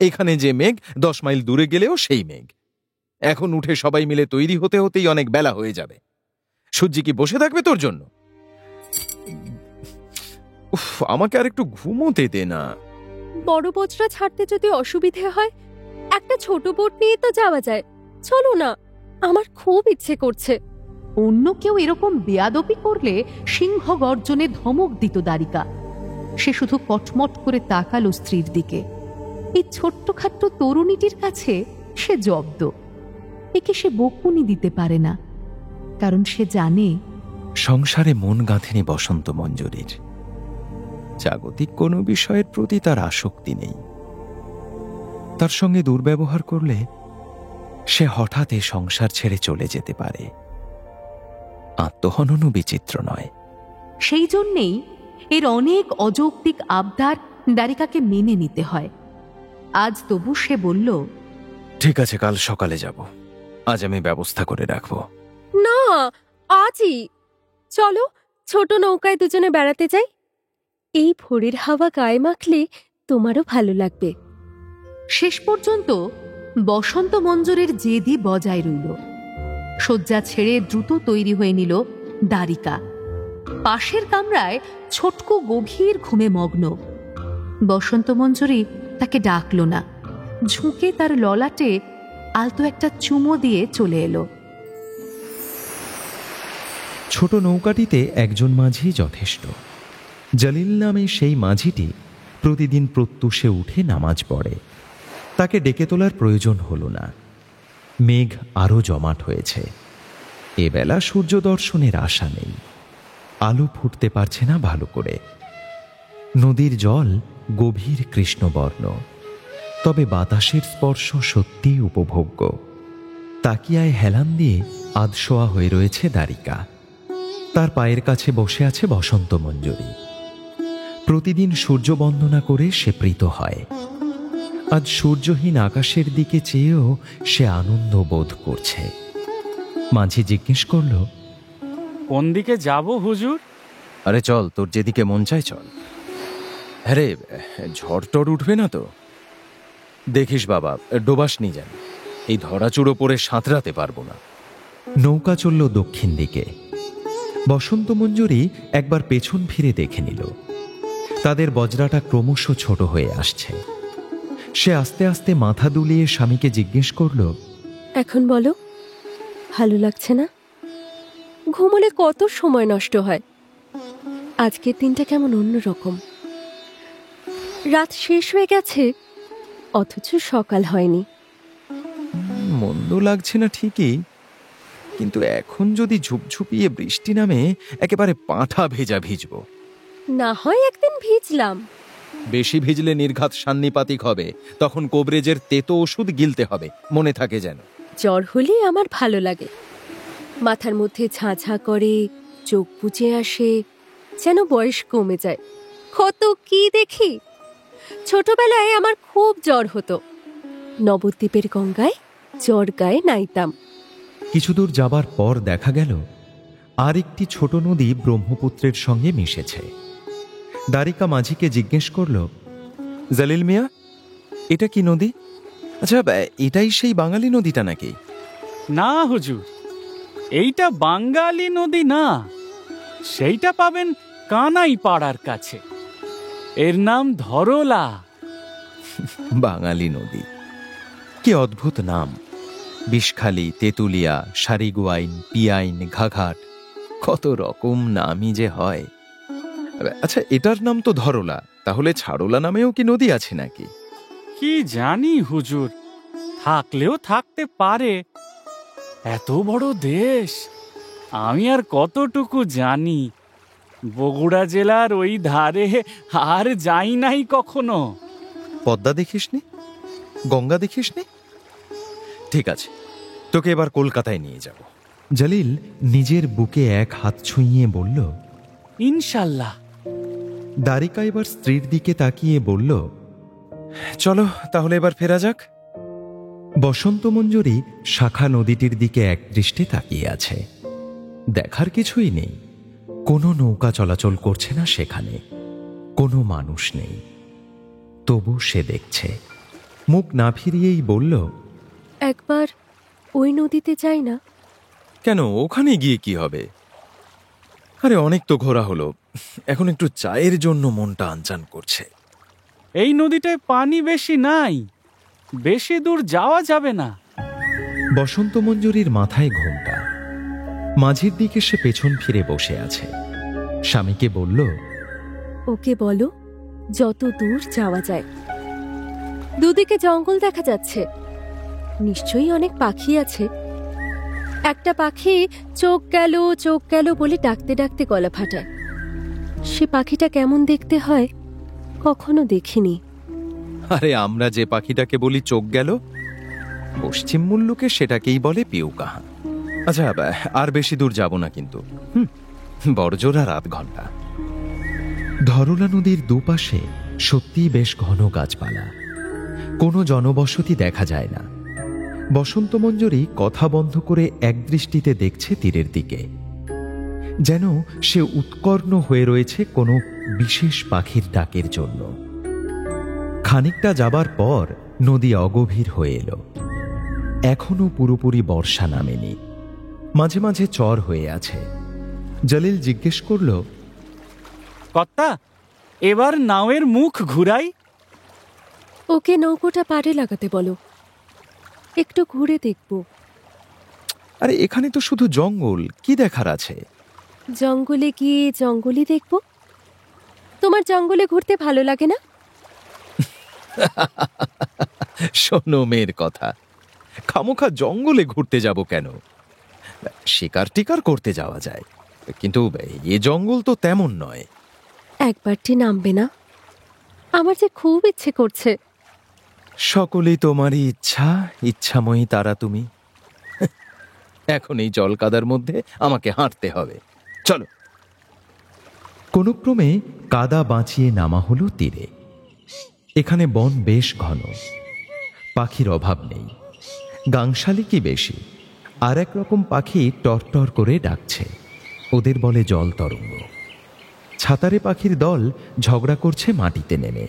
এখানে যে মেঘ 10 মাইল দূরে গেলেও সেই মেঘ। এখন উঠে সবাই মিলে তৈরি হতে হতেই অনেক বেলা হয়ে যাবে। সূর্যি কি বসে থাকবে তোর জন্য? উফ, আমাকে আর একটু ঘুমোতে দে না। বড় বজ্রা ছাড়তে যদি অসুবিধে হয়, একটা ছোট বোট নিয়ে তো যাওয়া যায়, চলো না, আমার খুব ইচ্ছে করছে। অন্য কেউ এরকম বেয়াদবি করলে সিংহ গর্জনে ধমক দিত দ্বারিকা। সে শুধু কটমট করে তাকালো স্ত্রীর দিকে। এই ছোট্টখাট্ট তরুণীটির কাছে সে জব্দ। একে সে বকুনি দিতে পারে না, কারণ সে জানে সংসারে মন গাঁথেনি বসন্ত মঞ্জুরির। জাগতিক কোনো বিষয়ের প্রতি তার আসক্তি নেই। তার সঙ্গে দুর্ব্যবহার করলে সে হঠাৎ এ সংসার ছেড়ে চলে যেতে পারে। আত্মহননও বিচিত্র নয়। সেই জন্যেই এর অনেক অযৌক্তিক আবদার দ্বারিকাকে মেনে নিতে হয়। আজ তবু সে বলল, ঠিক আছে, কাল সকালে যাব। আজ আমি ব্যবস্থা করে রাখব। না, আজই চলো, ছোট নৌকায় দুজনে বেড়াতে যাই। এই ভোরের হাওয়া গায়ে মাখলে তোমারও ভালো লাগবে। শেষ পর্যন্ত বসন্ত মঞ্জুরের জেদি বজায় রইল। শয্যা ছেড়ে দ্রুত তৈরি হয়ে নিল দ্বারিকা। পাশের কামরায় ছোটকু গভীর ঘুমে মগ্ন। বসন্ত মঞ্জুরি তাকে ডাকল না, ঝুঁকে তার ললাটে আলতো একটা চুমো দিয়ে চলে এলো। ছোট নৌকাটিতে একজন মাঝি যথেষ্ট। জলিল নামে সেই মাঝিটি প্রতিদিন প্রত্যুষে উঠে নামাজ পড়ে। তাকে ডেকে তোলার প্রয়োজন হল না। মেঘ আরও জমাট হয়েছে। এবেলা সূর্য দর্শনের আশা নেই। আলো ফুটতে পারছে না ভালো করে। নদীর জল গভীর কৃষ্ণবর্ণ, তবে বাতাসের স্পর্শ সত্যিই উপভোগ্য। তাকিয়ায় হেলান দিয়ে আধশোয়া হয়ে রয়েছে দ্বারিকা। তার পায়ের কাছে বসে আছে বসন্ত মঞ্জুরি। প্রতিদিন সূর্য বন্দনা করে সে প্রীত হয়। আজ সূর্যহীন আকাশের দিকে চেয়েও সে আনন্দ বোধ করছে। মাঝি জিজ্ঞেস করল, কোন দিকে যাব হুজুর? আরে চল, তোর যেদিকে মন চায় চল। আরে ঝড় টড় উঠবে না তো? দেখিস বাবা, ডোবাস নি যেন, এই ধরাচুড়ো পরে সাঁতরাতে পারবো না। নৌকা চলল দক্ষিণ দিকে। বসন্ত মঞ্জুরি একবার পেছন ফিরে দেখে নিল। তাদের বজ্রাটা ক্রমশ ছোট হয়ে আসছে। সে আস্তে আস্তে মাথা দুলিয়ে স্বামীকে জিজ্ঞেস করল, এখন বলো, ভালো লাগছে না? ঘুমোলে কত সময় নষ্ট হয়। আজকের দিনটা কেমন অন্যরকম। রাত শেষ হয়ে গেছে, অথচ সকাল হয়নি। মন্দ লাগছে না ঠিকই, কিন্তু এখন যদি ঝুপঝুপিয়ে বৃষ্টি নামে একেবারে পাঁঠা ভেজা ভিজব। না হয় একদিন ভিজলাম। বেশি ভিজলে নির্ঘাত সান্নিপাতিক হবে, তখন কোবরেজের তেতো ওষুধ গিলতে হবে, মনে থাকে যেন। জ্বর হলে আমার ভালো লাগে, মাথার মধ্যে ঝাঁঝা করে, চোখ বুজে আসে, যেন বয়স কমে যায়। কত কি দেখি। ছোটবেলায় আমার খুব জ্বর হতো, নবদ্বীপের গঙ্গায় জ্বর গায়ে নাইতাম। কিছু দূর যাবার পর দেখা গেল আর একটি ছোট নদী ব্রহ্মপুত্রের সঙ্গে মিশেছে। দ্বারিকা মাঝিকে জিজ্ঞেস করল, জালিল মিয়া, এটা কি নদী? আচ্ছা, এটাই সেই বাঙালি নদীটা নাকি? না হুজুর, এইটা বাঙ্গালী নদী না, সেইটা পাবেন কানাই পাড়ার কাছে। এর নাম ধরলা। বাঙালি নদী, কি অদ্ভুত নাম! বিষখালী, তেতুলিয়া, সারিগুয়াইন, পিয়াইন, ঘাঘাট, কত রকম নামই যে হয়। আচ্ছা, এটার নাম তো ধরলা, তাহলে ছাড়লা নামেও কি নদী আছে নাকি? কি জানি হুজুর, থাকলেও থাকতে পারে। এত বড় দেশ আমি আর কতটুকু জানি। বগুড়া জেলার ওই ধারে আর যাই নাই কখনো। পদ্মা দেখিসনি? গঙ্গা দেখিসনি? ঠিক আছে, তোকে এবার কলকাতায় নিয়ে যাব। জলিল নিজের বুকে এক হাত ছুঁইয়ে বলল, ইনশাল্লাহ। দ্বারিকা এবার স্ত্রীর দিকে তাকিয়ে বলল, চলো তাহলে এবার ফেরা যাক। বসন্ত মঞ্জুরি শাখা নদীটির দিকে একদৃষ্টে তাকিয়ে আছে। দেখার কিছুই নেই, কোনো নৌকা চলাচল করছে না সেখানে, কোনো মানুষ নেই। তবু সে দেখছে। মুখ না ফিরিয়েই বলল, একবার ওই নদীতে যাই না? কেন, ওখানে গিয়ে কি হবে? আরে অনেক তো ঘোরা হলো, এখন একটু চায়ের জন্য মনটা আনচান করছে। এই নদীটায় পানি বেশি নাই, বেশি দূর যাওয়া যাবে না। বসন্ত মঞ্জুরির মাথায় ঘোমটা, মাঝির দিকে সে পেছন ফিরে বসে আছে। স্বামীকে বলল, ওকে বলো যত দূর যাওয়া যায়। দুদিকে জঙ্গল দেখা যাচ্ছে, নিশ্চয়ই অনেক পাখি আছে। একটা পাখি চোখ গেল বলে ডাকতে ডাকতে গলা ফাটায়। সে পাখিটা কেমন দেখতে হয় কখনো দেখিনি। আরে আমরা যে পাখিটাকে বলি চোখ গেল, পশ্চিম মুল্লুকে সেটাকেই বলে পিউকাহা। আচ্ছা, আর বেশি দূর যাব না কিন্তু, বড়জোর আর আধ ঘন্টা। ধরলা নদীর দুপাশে সত্যিই বেশ ঘন গাছপালা, কোনো জনবসতি দেখা যায় না। বসন্ত মঞ্জুরি কথা বন্ধ করে একদৃষ্টিতে দেখছে তীরের দিকে, যেন সে উৎকর্ণ হয়ে রয়েছে কোনো বিশেষ পাখির ডাকের জন্য। খানিকটা যাবার পর নদী অগভীর হয়ে এলো। এখনো পুরোপুরি বর্ষা নামেনি, মাঝে মাঝে চর হয়ে আছে। জলিল জিজ্ঞেস করল, কর্তা, এবার নাওয়ের মুখ ঘুরাই। ওকে নৌকোটা পাড়ে লাগাতে বলো, একটু ঘুরে দেখব। আরে এখানে তো শুধু জঙ্গল, কি দেখার আছে? জঙ্গলে গিয়ে জঙ্গলই দেখব। তোমার জঙ্গলে ঘুরতে ভালো লাগে না? শোনো মেয়ের কথা, খামোখা জঙ্গলে ঘুরতে যাব কেন? শিকার টিকার করতে যাওয়া যায়, কিন্তু এ জঙ্গল তো তেমন নয়। একবারটি নামবে না? আমার যে খুব ইচ্ছে করছে। সকলেই তোমারই ইচ্ছা, ইচ্ছাময়ী তারা তুমি। এখন এই জলকাদার মধ্যে আমাকে হাঁটতে হবে, চলো। কোনো ক্রমে কাদা বাঁচিয়ে নামা হলো তীরে। এখানে বন বেশ ঘন, পাখির অভাব নেই। গাংশালি কি বেশি, আর এক রকম পাখি টরটর করে ডাকছে, ওদের বলে জল তরঙ্গ। ছাতারে পাখির দল ঝগড়া করছে মাটিতে নেমে।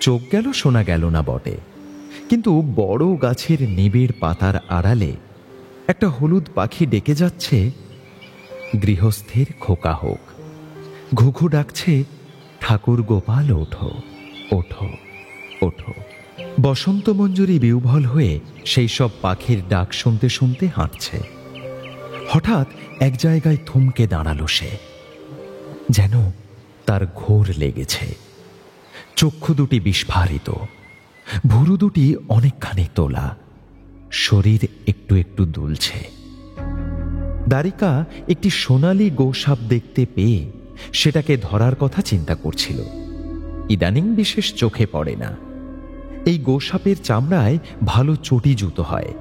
চোখ গেল শোনা গেল না বটে, কিন্তু বড় গাছের নিবিড় পাতার আড়ালে একটা হলুদ পাখি ডেকে যাচ্ছে, গৃহস্থের খোকা হোক। ঘুঘু ডাকছে, ঠাকুর গোপাল ওঠো ওঠো ওঠো। বসন্ত মঞ্জুরি বিহ্বল হয়ে সেই সব পাখির ডাক শুনতে শুনতে হাঁটছে। হঠাৎ এক জায়গায় থমকে দাঁড়ালো সে, যেন তার ঘোর লেগেছে। চক্ষু দুটি বিস্ফারিত, ভুরু দুটি অনেকখানি তোলা, শরীর একটু একটু দুলছে। দ্বারিকা একটি সোনালী গোসাপ দেখতে পেয়ে সেটাকে ধরার কথা চিন্তা করছিল। ইদানিং বিশেষ চোখে পড়ে না। এই গোসাপের চামড়ায় ভালো চটি জুতো হয়।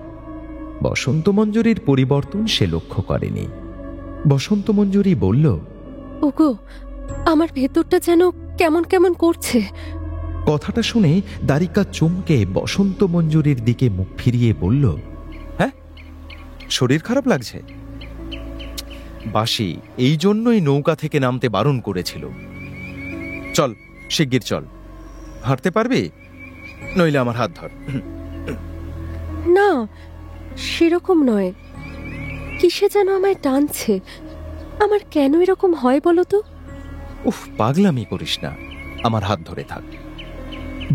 বসন্ত মঞ্জুরির পরিবর্তন সে লক্ষ্য করেনি। বসন্ত মঞ্জুরি বলল, ওগো, আমার ভেতরটা যেন কেমন কেমন করছে। কথাটা শুনে দ্বারিকা চমকে বসন্ত মঞ্জুরির দিকে মুখ ফিরিয়ে বলল, হ্যাঁ, শরীর খারাপ লাগছে? বাসি এই জন্যই নৌকা থেকে নামতে বারণ করেছিল। চল, শিগগির চল। হাঁটতে পারবি? নইলে আমার হাত ধর। না, সেরকম নয়। কিসে যেন আমায় টানছে। আমার কেন এরকম হয় বলো তো? উফ, পাগলামি করিস না, আমার হাত ধরে থাক।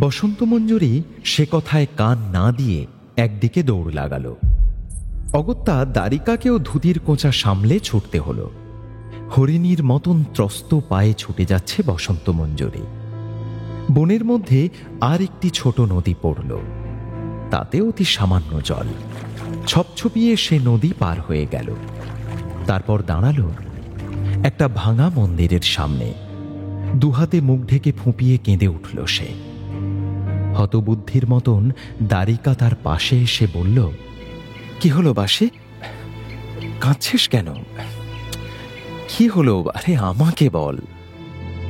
বসন্ত মঞ্জুরি সে কথায় কান না দিয়ে একদিকে দৌড় লাগালো। অগত্যা দ্বারিকাকেও ধুতির কোঁচা সামলে ছুটতে হলো। হরিণীর মতন ত্রস্ত পায়ে ছুটে যাচ্ছে বসন্ত মঞ্জুরি। বনের মধ্যে আর একটি ছোট নদী পড়ল। তাতে অতি সামান্য জল। ছপছপিয়ে সে নদী পার হয়ে গেল। তারপর দাঁড়ালো একটা ভাঙা মন্দিরের সামনে। দুহাতে মুখ ঢেকে ফুঁপিয়ে কেঁদে উঠল সে। হতবুদ্ধির মতন দ্বারিকা তার পাশে এসে বলল, কি হলো বাসি? কাঁদছিস কেন? কি হলো? আরে আমাকে বল।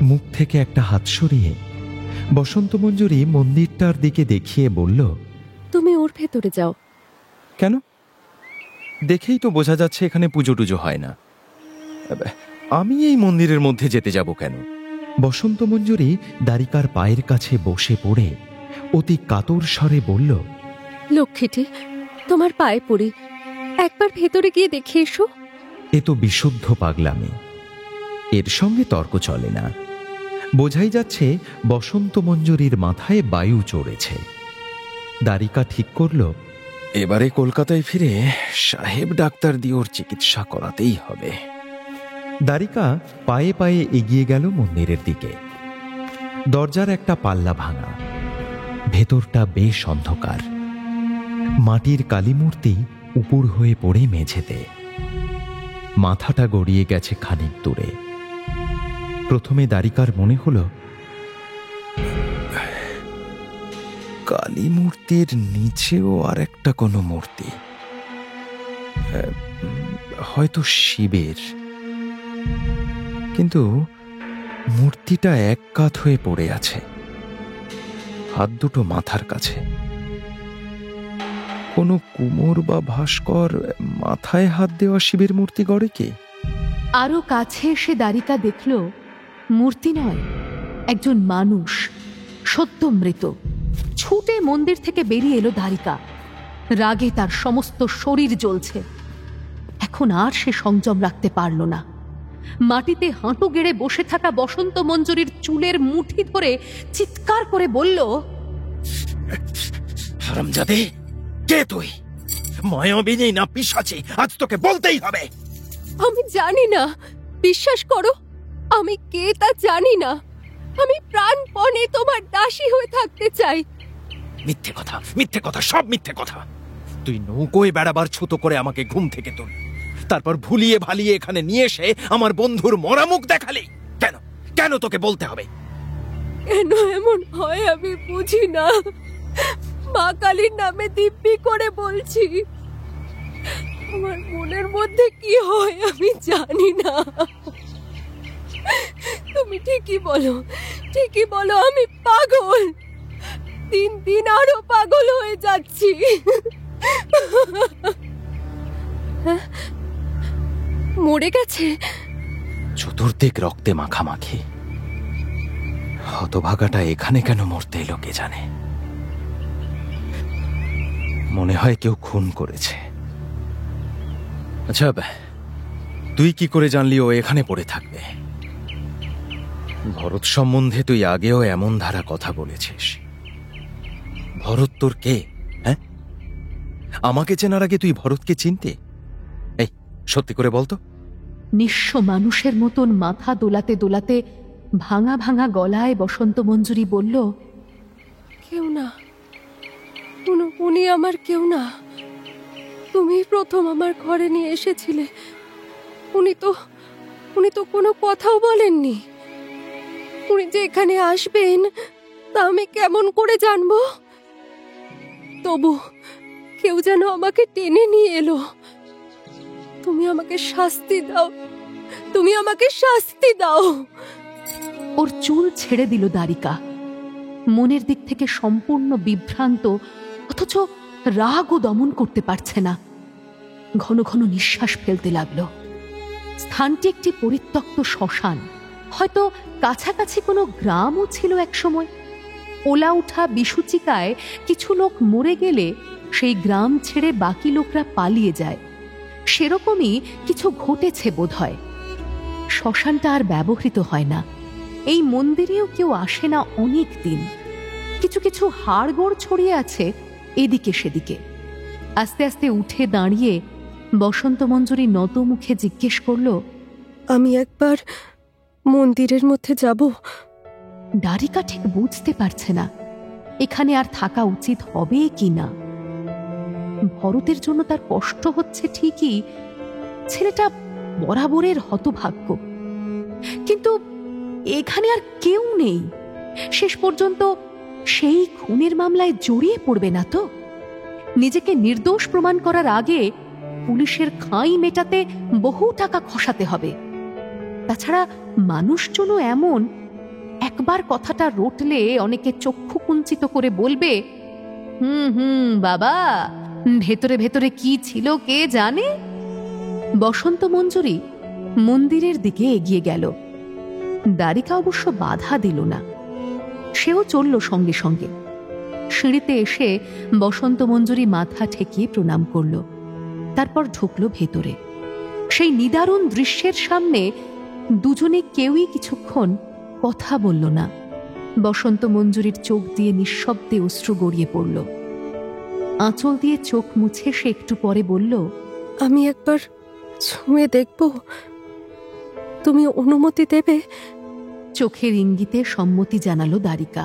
মুখ থেকে একটা হাত সরিয়ে বসন্ত মঞ্জুরি মন্দিরটার দিকে দেখিয়ে বলল, তুমি ওর ভেতরে যাও। কেন? দেখেই তো বোঝা যাচ্ছে এখানে পুজো টুজো হয় না। আমি এই মন্দিরের মধ্যে যেতে যাব কেন? বসন্ত মঞ্জুরি দ্বারিকার পায়ের কাছে বসে পড়ে অতি কাতর স্বরে বলল, লক্ষ্মীটি, তোমার পায়ে পড়ি, একবার ভেতরে গিয়ে দেখে এসো। এ তো বিশুদ্ধ পাগলামি। এর সঙ্গে তর্ক চলে না। বোঝাই যাচ্ছে বসন্ত মঞ্জুরির মাথায় বায়ু চড়েছে। দ্বারিকা ঠিক করল, এবারে কলকাতায় ফিরে সাহেব ডাক্তার দিয়ে ওর চিকিৎসা করাতেই হবে। দ্বারিকা পায়ে পায়ে এগিয়ে গেল মন্দিরের দিকে। দরজার একটা পাল্লা ভাঙা। ভেতরটা বেশ অন্ধকার। মাটির কালীমূর্তি উপুর হয়ে পড়ে মেঝেতে। মাথাটা গড়িয়ে গেছে খানিক দূরে। প্রথমে দ্বারিকার মনে হল, কালী মূর্তির নিচেও আর একটা কোনো মূর্তি, হয়তো শিবের। কিন্তু মূর্তিটা এক কাত হয়ে পড়ে আছে, হাত দুটো মাথার কাছে। কোনো কুমোর বা ভাস্কর মাথায় হাত দেওয়া শিবের মূর্তি গড়ে কে? আরো কাছে এসে দ্বারিকা দেখল, মূর্তি নয়, একজন মানুষ, সদ্য মৃত। ছুটে মন্দির থেকে বেরিয়ে এলো দ্বারিকা। রাগে তার সমস্ত শরীর জ্বলছে। এখন আর সে সংযম রাখতে পারল না। মাটিতে হাঁটু গেড়ে বসে থাকা বসন্ত মঞ্জুরির চুলের মুঠি ধরে চিৎকার করে বলল, হারামজাদে, কে তুই? মায়াবিনী না পিশাচী? আজ তোকে বলতেই হবে। আমি জানি না, বিশ্বাস করো, আমি কে তা জানি না। আমি প্রাণপণে তোমার দাসী হয়ে থাকতে চাই। মিথ্যে কথা, মিথ্যে কথা, সব মিথ্যে কথা। তুই নৌকোয় বেড়াবার ছুতো করে আমাকে ঘুম থেকে তোল, তারপর ভুলিয়ে ভালিয়ে এখানে নিয়ে এসে আমার বন্ধুর মরা মুখ দেখালি। কেন? কেন তোকে বলতে হবে? কেন এমন হয় আমি বুঝি না। মা কালীর নামে দিব্যি করে বলছি, আমার মনের মধ্যে কি হয় আমি জানি না। তুমি ঠিকই বলো, ঠিকই বলো, আমি পাগল। দিন দিন আরো পাগল হয়ে যাচ্ছি। মরে গেছে? চতুর্দিক রক্তে মাখামাখি। হতভাগাটা এখানে কেন মরতে এলো কে জানে। মনে হয় কেউ খুন করেছে। আচ্ছা, তুই কি করে জানলি ও এখানে পড়ে থাকবে? ভরত সম্বন্ধে তুই আগেও এমন ধারা কথা বলেছিস। ভরত তোর কে? হ্যাঁ, আমাকে চেনার আগে তুই ভরতকে চিনতে? এই সত্যি করে বলতো। নিঃস্ব মানুষের মতন মাথা দোলাতে দোলাতে ভাঙা ভাঙা গলায় বসন্ত মঞ্জুরি বলল, কেউ না, উনি আমার কেউ না। তুমি প্রথম আমার ঘরে নিয়ে এসেছিলে, উনি তো কোনো কথাও বলেননি। উনি যে এখানে আসবেন তা আমি কেমন করে জানবো? তবু কেউ যেন আমাকে টেনে নিয়ে এলো। তুমি আমাকে শাস্তি দাও, তুমি আমাকে শাস্তি দাও। ওর চুল ছেড়ে দিল দ্বারিকা। মনের দিক থেকে সম্পূর্ণ বিভ্রান্ত, অথচ রাগও দমন করতে পারছে না। ঘন ঘন নিঃশ্বাস ফেলতে লাগলো। স্থানটি একটি পরিত্যক্ত শ্মশান, হয়তো কাছাকাছি কোনো গ্রামও ছিল একসময়। ওলা উঠা বিসূচিকায় কিছু লোক মরে গেলে সেই গ্রাম ছেড়ে বাকি লোকরা পালিয়ে যায়, সেরকমই কিছু ঘটেছে বোধহয়। শ্মশানটা আর ব্যবহৃত হয় না। এই মন্দিরেও কেউ আসে না অনেক দিন। কিছু কিছু হাড়গোড় ছড়িয়ে আছে এদিকে সেদিকে। আস্তে আস্তে উঠে দাঁড়িয়ে বসন্ত মঞ্জুরি নত মুখে জিজ্ঞেস করল, আমি একবার মন্দিরের মধ্যে যাব? দ্বারিকা ঠিক বুঝতে পারছে না এখানে আর থাকা উচিত হবে কি না। ভরতের জন্য তার কষ্ট হচ্ছে ঠিকই, ছেলেটা বরাবরের হতভাগ্য, কিন্তু এখানে আর কেউ নেই। শেষ পর্যন্ত সেই খুনের মামলায় জড়িয়ে পড়বে না তো? নিজেকে নির্দোষ প্রমাণ করার আগে পুলিশের খাঁই মেটাতে বহু টাকা খসাতে হবে। তাছাড়া মানুষজনও এমন, একবার কথাটা রটলে অনেকে চক্ষু কুঞ্চিত করে বলবে, বাবা, ভেতরে ভেতরে কি ছিল কে জানে। বসন্ত মঞ্জুরি মন্দিরের দিকে এগিয়ে গেল। দ্বারিকা অবশ্য বাধা দিল না, সেও চলল সঙ্গে সঙ্গে। সিঁড়িতে এসে বসন্ত মঞ্জুরি মাথা ঠেকিয়ে প্রণাম করল, তারপর ঢুকল ভেতরে। সেই নিদারুণ দৃশ্যের সামনে দুজনে কেউই কিছুক্ষণ কথা বলল না। বসন্ত মঞ্জুরির চোখ দিয়ে নিঃশব্দে অশ্রু গড়িয়ে পড়ল। আঁচল দিয়ে চোখ মুছে সে একটু পরে বলল, আমি একবার ছুঁয়ে দেখব, তুমি অনুমতি দেবে? চোখের ইঙ্গিতে সম্মতি জানালো দ্বারিকা।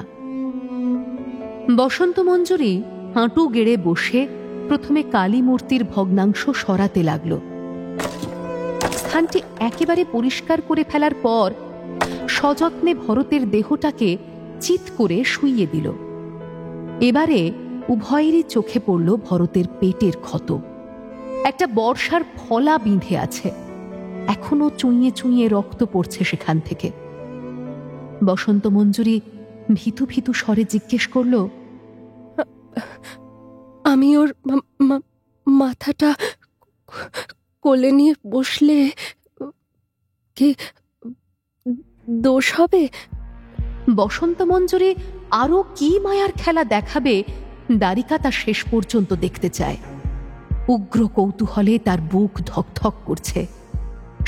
বসন্ত মঞ্জুরি হাঁটু গেড়ে বসে প্রথমে কালী মূর্তির ভগ্নাংশ সরাতে লাগল। স্থানটি একেবারে পরিষ্কার করে ফেলার পর সযত্নে ভরতের দেহটাকে চিৎ করে শুইয়ে দিল। এবারে উভয়েরই চোখে পড়ল ভরতের পেটের ক্ষত। একটা বর্ষার ফলা বিঁধে আছে, এখনো চুঁইয়ে চুঁইয়ে রক্ত পড়ছে সেখান থেকে। বসন্ত মঞ্জুরি ভীতু ভীতু স্বরে জিজ্ঞেস করল, আমি ওর মাথাটা কোলে নিয়ে বসলে কি দোষ হবে? বসন্ত মঞ্জুরি আরো কি মায়ার খেলা দেখাবে দ্বারিকা তা শেষ পর্যন্ত দেখতে চায়। উগ্র কৌতূহলে তার বুক ধকধক করছে।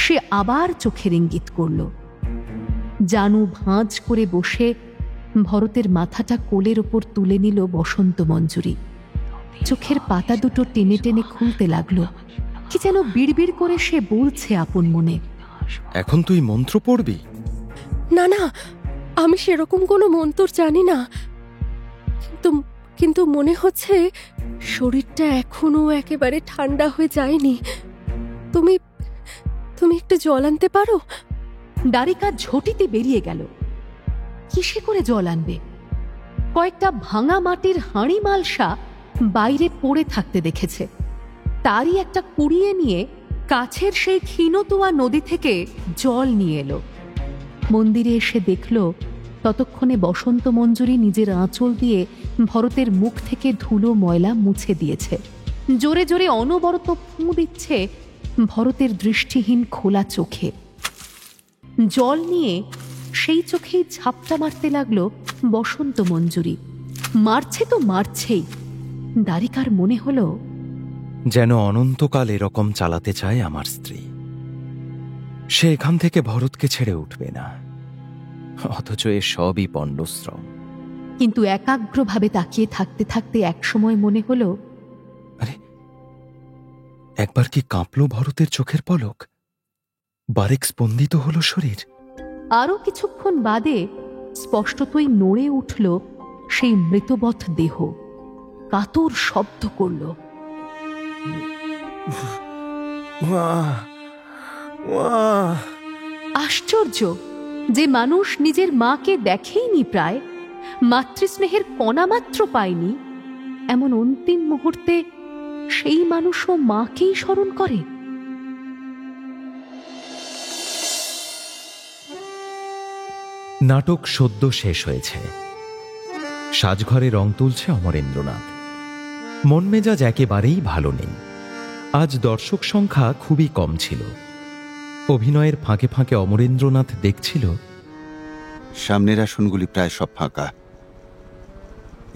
সে আবার চোখের ইঙ্গিত করল। জানু ভাঁজ করে বসে ভরতের মাথাটা কোলের ওপর তুলে নিল বসন্ত মঞ্জুরি। চোখের পাতা দুটো টেনে টেনে খুলতে লাগলো। কি যেন বিড়বিড় করে সে বলছে আপন মনে, এখন তুই মন্ত্র পড়বি? না না, আমি সেরকম কোনো মন্তর জানি না, কিন্তু মনে হচ্ছে শরীরটা এখনো একেবারে ঠান্ডা হয়ে যায়নি। তুমি একটু জল আনতে পারো? দ্বারিকা ঝটিতে বেরিয়ে গেল। কিসে করে জল আনবে? কয়েকটা ভাঙা মাটির হাঁড়ি মালসা বাইরে পড়ে থাকতে দেখেছে। তারই একটা কুড়িয়ে নিয়ে কাছের সেই ক্ষীণতুয়া নদী থেকে জল নিয়ে এলো। মন্দিরে এসে দেখল ততক্ষণে বসন্ত মঞ্জুরি নিজের আঁচল দিয়ে ভরতের মুখ থেকে ধুলো ময়লা মুছে দিয়েছে। জোরে জোরে অনবরত ফুঁ দিচ্ছে ভরতের দৃষ্টিহীন খোলা চোখে। জল নিয়ে সেই চোখেই ঝাপটা মারতে লাগলো বসন্ত মঞ্জুরি। মারছে তো মারছেই। দ্বারিকার মনে হলো যেন অনন্তকাল এরকম চালাতে চায় আমার স্ত্রী। সে এখান থেকে ভরতকে ছেড়ে উঠবে না, অথচ এ সবই পণ্ডশ্রম। কিন্তু একাগ্রভাবে তাকিয়ে থাকতে থাকতে একসময় মনে হলো, আরে একবার কি কাঁপলো ভরতের চোখের পলক? বারেক স্পন্দিত হলো শরীর। আরো কিছুক্ষণ বাদে স্পষ্টতই নড়ে উঠল সেই মৃতবৎ দেহ। কাতর শব্দ করল। আশ্চর্য যে মানুষ নিজের মাকে দেখেইনি, প্রায় মাতৃস্নেহের কণামাত্র পায়নি, এমন অন্তিম মুহূর্তে সেই মানুষও মাকেই স্মরণ করে। নাটক সদ্য শেষ হয়েছে। সাজঘরে রং তুলছে অমরেন্দ্রনাথ। মন মেজাজ একেবারেই ভালো নেই। আজ দর্শক সংখ্যা খুবই কম ছিল। অভিনয়ের ফাঁকে ফাঁকে অমরেন্দ্রনাথ দেখছিল সামনের আসনগুলি প্রায় সব ফাঁকা।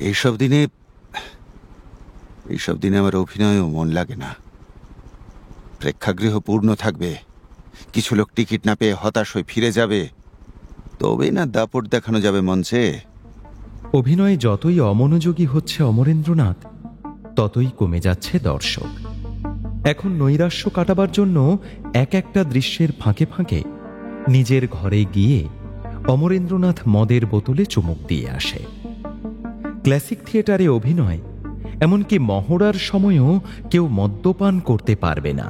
এইসব দিনে আমার অভিনয়ও মন লাগে না। প্রেক্ষাগৃহ পূর্ণ থাকবে, কিছু লোক টিকিট না পেয়ে হতাশ হয়ে ফিরে যাবে, তবেই না দাপট দেখানো যাবে মঞ্চে। অভিনয়ে যতই অমনোযোগী হচ্ছে অমরেন্দ্রনাথ, ততই কমে যাচ্ছে দর্শক। এখন নৈরাশ্য কাটাবার জন্য এক একটা দৃশ্যের ফাঁকে ফাঁকে নিজের ঘরে গিয়ে অমরেন্দ্রনাথ মদের বোতলে চুমুক দিয়ে আসে। ক্লাসিক থিয়েটারে অভিনয়, এমনকি মহড়ার সময়ও কেউ মদ্যপান করতে পারবে না,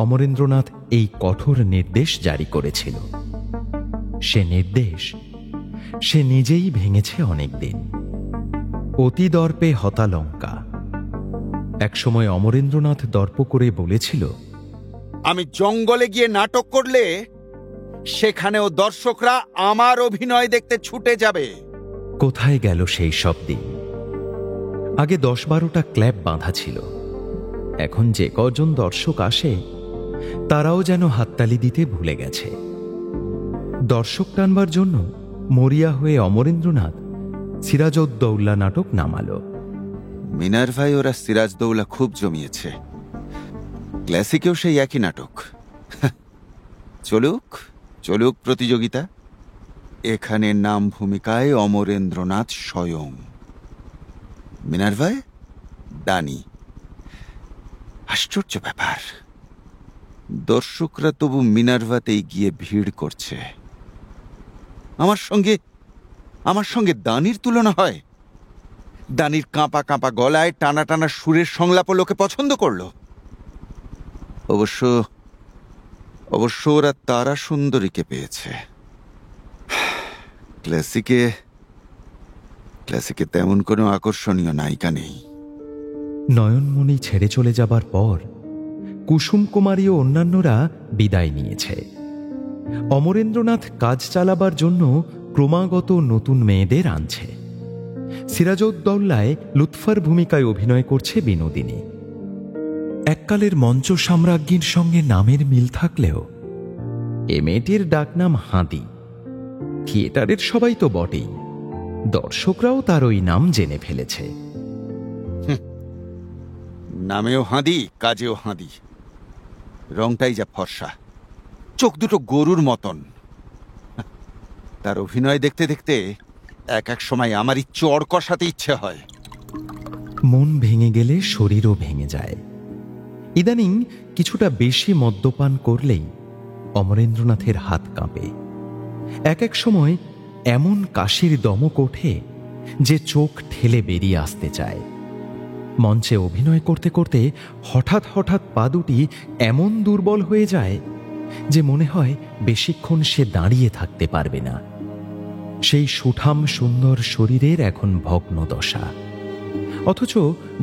অমরেন্দ্রনাথ এই কঠোর নির্দেশ জারি করেছিল। সে নির্দেশ সে নিজেই ভেঙেছে অনেকদিন। অতি দর্পে হতালঙ্কা। একসময় অমরেন্দ্রনাথ দর্প করে বলেছিল, আমি জঙ্গলে গিয়ে নাটক করলে সেখানেও দর্শকরা আমার অভিনয় দেখতে ছুটে যাবে। কোথায় গেল সেই সব দিন? আগে 10-12টা ক্ল্যাব বাঁধা ছিল। এখন যে কজন দর্শক আসে তারাও যেন হাততালি দিতে ভুলে গেছে। দর্শক টানবার জন্য মরিয়া হয়ে অমরেন্দ্রনাথ সিরাজউদ্দৌলা নাটক নামালো। মিনার্ভাই ওরা সিরাজদৌলা খুব জমিয়েছে। ক্লাসিকেও সেই একই নাটক। চলুক চলুক প্রতিযোগিতা। এখানে নাম ভূমিকায় অমরেন্দ্রনাথ স্বয়ং, মিনার্ভায় দানি। আশ্চর্য ব্যাপার, দর্শকরা তবু মিনার্ভাতেই গিয়ে ভিড় করছে। আমার সঙ্গে দানির তুলনা হয়? দানির কাঁপা কাঁপা গলায় টানা টানা সুরের সংলাপও লোকে পছন্দ করল। অবশ্য ওরা তারা সুন্দরীকে পেয়েছে। ক্লাসিকে তেমন কোনো আকর্ষণীয় নায়িকা নেই। নয়নমণি ছেড়ে চলে যাবার পর কুসুম কুমারী ও অন্যান্যরা বিদায় নিয়েছে। অমরেন্দ্রনাথ কাজ চালাবার জন্য ক্রমাগত নতুন মেয়েদের আনছে। সিরাজউদ্দৌলায় লুৎফার ভূমিকায় অভিনয় করছে বিনোদিনী। এককালের মঞ্চ সাম্রাজ্ঞীর সঙ্গে নামের মিল থাকলেও এ মেয়েটির ডাকনাম হাঁদি। থিয়েটারের সবাই তো বটেই, দর্শকরাও তার ওই নাম জেনে ফেলেছে। নামেও হাঁদি, কাজেও হাঁদি। রংটাই যা ফর্সা, চোখ দুটো গরুর মতন। তার অভিনয় দেখতে দেখতে এক সময় আমারই চড় কষাতে ইচ্ছে হয়। মন ভেঙে গেলে শরীরও ভেঙে যায়। ইদানিং কিছুটা বেশি মদ্যপান করলেই অমরেন্দ্রনাথের হাত কাঁপে। এক সময় এমন কাশির দমক ওঠে যে চোখ ঠেলে বেরিয়ে আসতে চায়। মঞ্চে অভিনয় করতে করতে হঠাৎ হঠাৎ পা দুটি এমন দুর্বল হয়ে যায় যে মনে হয় বেশিক্ষণ সে দাঁড়িয়ে থাকতে পারবে না। সেই সুঠাম সুন্দর শরীরের এখন ভগ্ন দশা, অথচ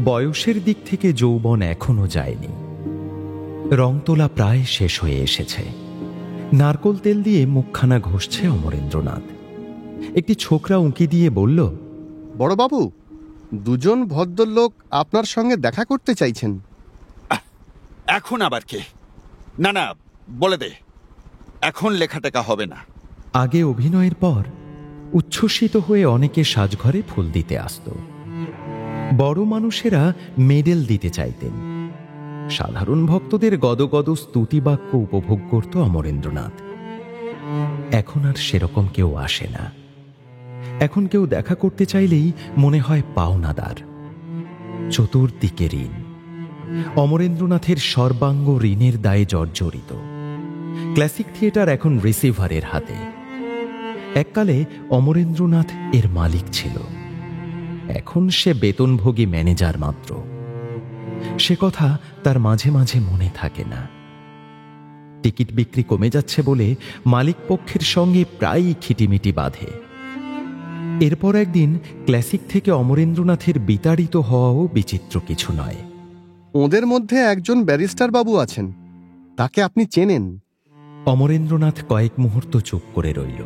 বয়সের দিক থেকে যৌবন এখনো যায়নি। রং তোলা প্রায় শেষ হয়ে এসেছে। নারকোল তেল দিয়ে মুখখানা ঘষছে অমরেন্দ্রনাথ। একটি ছোকরা উঁকি দিয়ে বলল, বড়বাবু, দুজন ভদ্রলোক আপনার সঙ্গে দেখা করতে চাইছেন। এখন আবার কে? না, বলে দে, এখন লেখাটেকা হবে না। আগে অভিনয়ের পর উচ্ছ্বসিত হয়ে অনেকে সাজঘরে ফুল দিতে আসত। বড় মানুষেরা মেডেল দিতে চাইতেন। সাধারণ ভক্তদের গদগদ স্তুতিবাক্য উপভোগ করত অমরেন্দ্রনাথ। এখন আর সেরকম কেউ আসে না। এখন কেউ দেখা করতে চাইলেই মনে হয় পাওনাদার। চতুর্দিকে ঋণ। অমরেন্দ্রনাথের সর্বাঙ্গ ঋণের দায়ে জর্জরিত। ক্লাসিক থিয়েটার এখন রিসিভারের হাতে। এককালে অমরেন্দ্রনাথ এর মালিক ছিল, এখন সে বেতনভোগী ম্যানেজার মাত্র। সে কথা তার মাঝে মাঝে মনে থাকে না। টিকিট বিক্রি কমে যাচ্ছে বলে মালিক পক্ষের সঙ্গে প্রায়ই খিটিমিটি বাঁধে। এরপর একদিন ক্লাসিক থেকে অমরেন্দ্রনাথের বিতাড়িত হওয়াও বিচিত্র কিছু নয়। ওদের মধ্যে একজন ব্যারিস্টার বাবু আছেন, তাকে আপনি চেনেন? অমরেন্দ্রনাথ কয়েক মুহূর্ত চুপ করে রইল।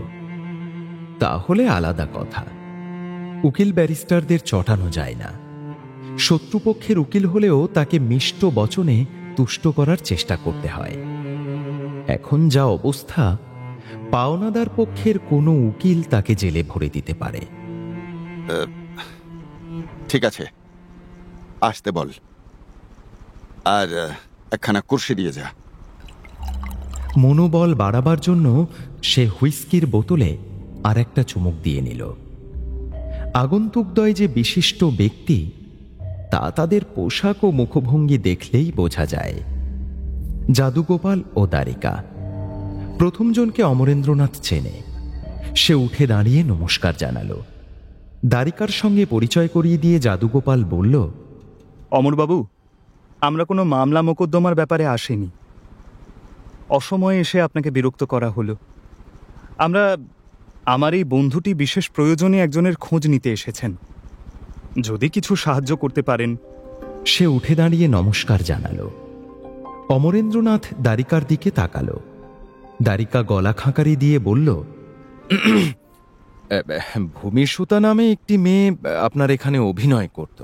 তাহলে আলাদা কথা, উকিল ব্যারিস্টারদের চটানো যায় না। শত্রুপক্ষের উকিল হলেও তাকে মিষ্ট বচনে তুষ্ট করার চেষ্টা করতে হয়। এখন যা অবস্থা, পাওনাদার পক্ষের কোনো উকিল তাকে জেলে ভরে দিতে পারে। ঠিক আছে, আসতে বল, আর একখানা কুর্সি দিয়ে যা। মনোবল বাড়াবার জন্য সে হুইস্কির বোতলে আর একটা চুমুক দিয়ে নিল। আগন্তুকদ্বয় যে বিশিষ্ট ব্যক্তি, তা তাদের পোশাক ও মুখভঙ্গি দেখলেই বোঝা যায়। জাদুগোপাল ও দ্বারিকা। প্রথমজনকে অমরেন্দ্রনাথ চেনে। সে উঠে দাঁড়িয়ে নমস্কার জানালো। দ্বারিকার সঙ্গে পরিচয় করিয়ে দিয়ে জাদুগোপাল বলল, অমরবাবু, আমরা কোনো মামলা মোকদ্দমার ব্যাপারে আসিনি। অসময়ে এসে আপনাকে বিরক্ত করা হলো। আমরা আমার এই বন্ধুটি বিশেষ প্রয়োজনে একজনের খোঁজ নিতে এসেছেন, যদি কিছু সাহায্য করতে পারেন। সে উঠে দাঁড়িয়ে নমস্কার জানালো। অমরেন্দ্রনাথ দ্বারিকার দিকে তাকালো। দ্বারিকা গলা খাঁকারি দিয়ে বলল, ভূমিসুতা নামে একটি মেয়ে আপনার এখানে অভিনয় করত।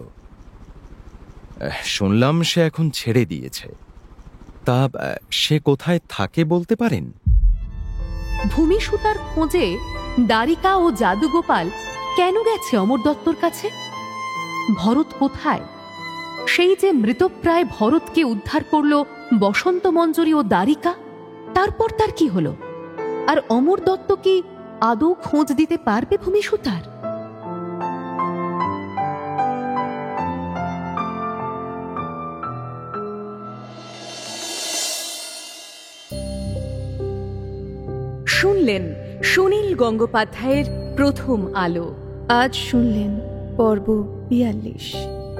শুনলাম সে এখন ছেড়ে দিয়েছে। তা সে কোথায় থাকে বলতে পারেন? ভূমিসুতার খোঁজে দ্বারিকা ও জাদুগোপাল কেন গেছে অমর দত্তর কাছে? ভরত কোথায়? সেই যে মৃতপ্রায় ভরতকে উদ্ধার করল বসন্ত মঞ্জরি ও দ্বারিকা, তারপর তার কি হলো? আর অমর দত্ত কি আদৌ খোঁজ দিতে পারবে ভূমিসুতার? শুনলেন সুনীল গঙ্গোপাধ্যায়ের প্রথম আলো। আজ শুনলেন পর্ব ৪২।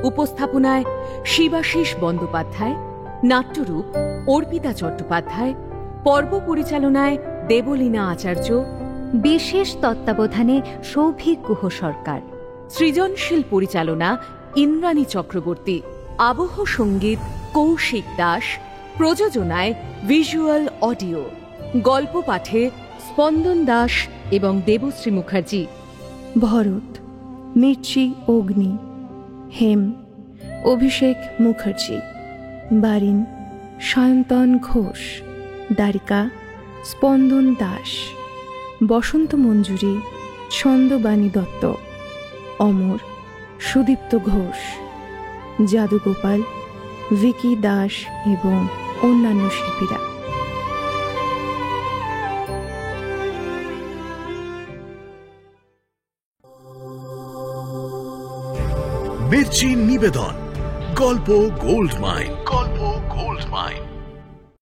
উপস্থাপনায় শিবাশিস বন্দ্যোপাধ্যায়, নাট্যরূপ অর্পিতা চট্টোপাধ্যায়, পর্ব পরিচালনায় দেবলীনা আচার্য, বিশেষ তত্ত্বাবধানে সৌভিক গুহ সরকার, সৃজনশীল পরিচালনা ইন্দ্রাণী চক্রবর্তী, আবহ সঙ্গীত কৌশিক দাস, প্রযোজনায় ভিজুয়াল অডিও, গল্প পাঠে স্পন্দন দাস এবং দেবশ্রী মুখার্জি। ভরত মির্চি অগ্নি, হেম অভিষেক মুখার্জি, বারিন সায়ন্তন ঘোষ, দ্বারিকা স্পন্দন দাস, বসন্ত মঞ্জুরি ছন্দবাণী দত্ত, অমর সুদীপ্ত ঘোষ, জাদুগোপাল ভিকি দাস এবং অন্যান্য শিল্পীরা। মির্চি নিবেদন, গল্প গোল্ড মাইন।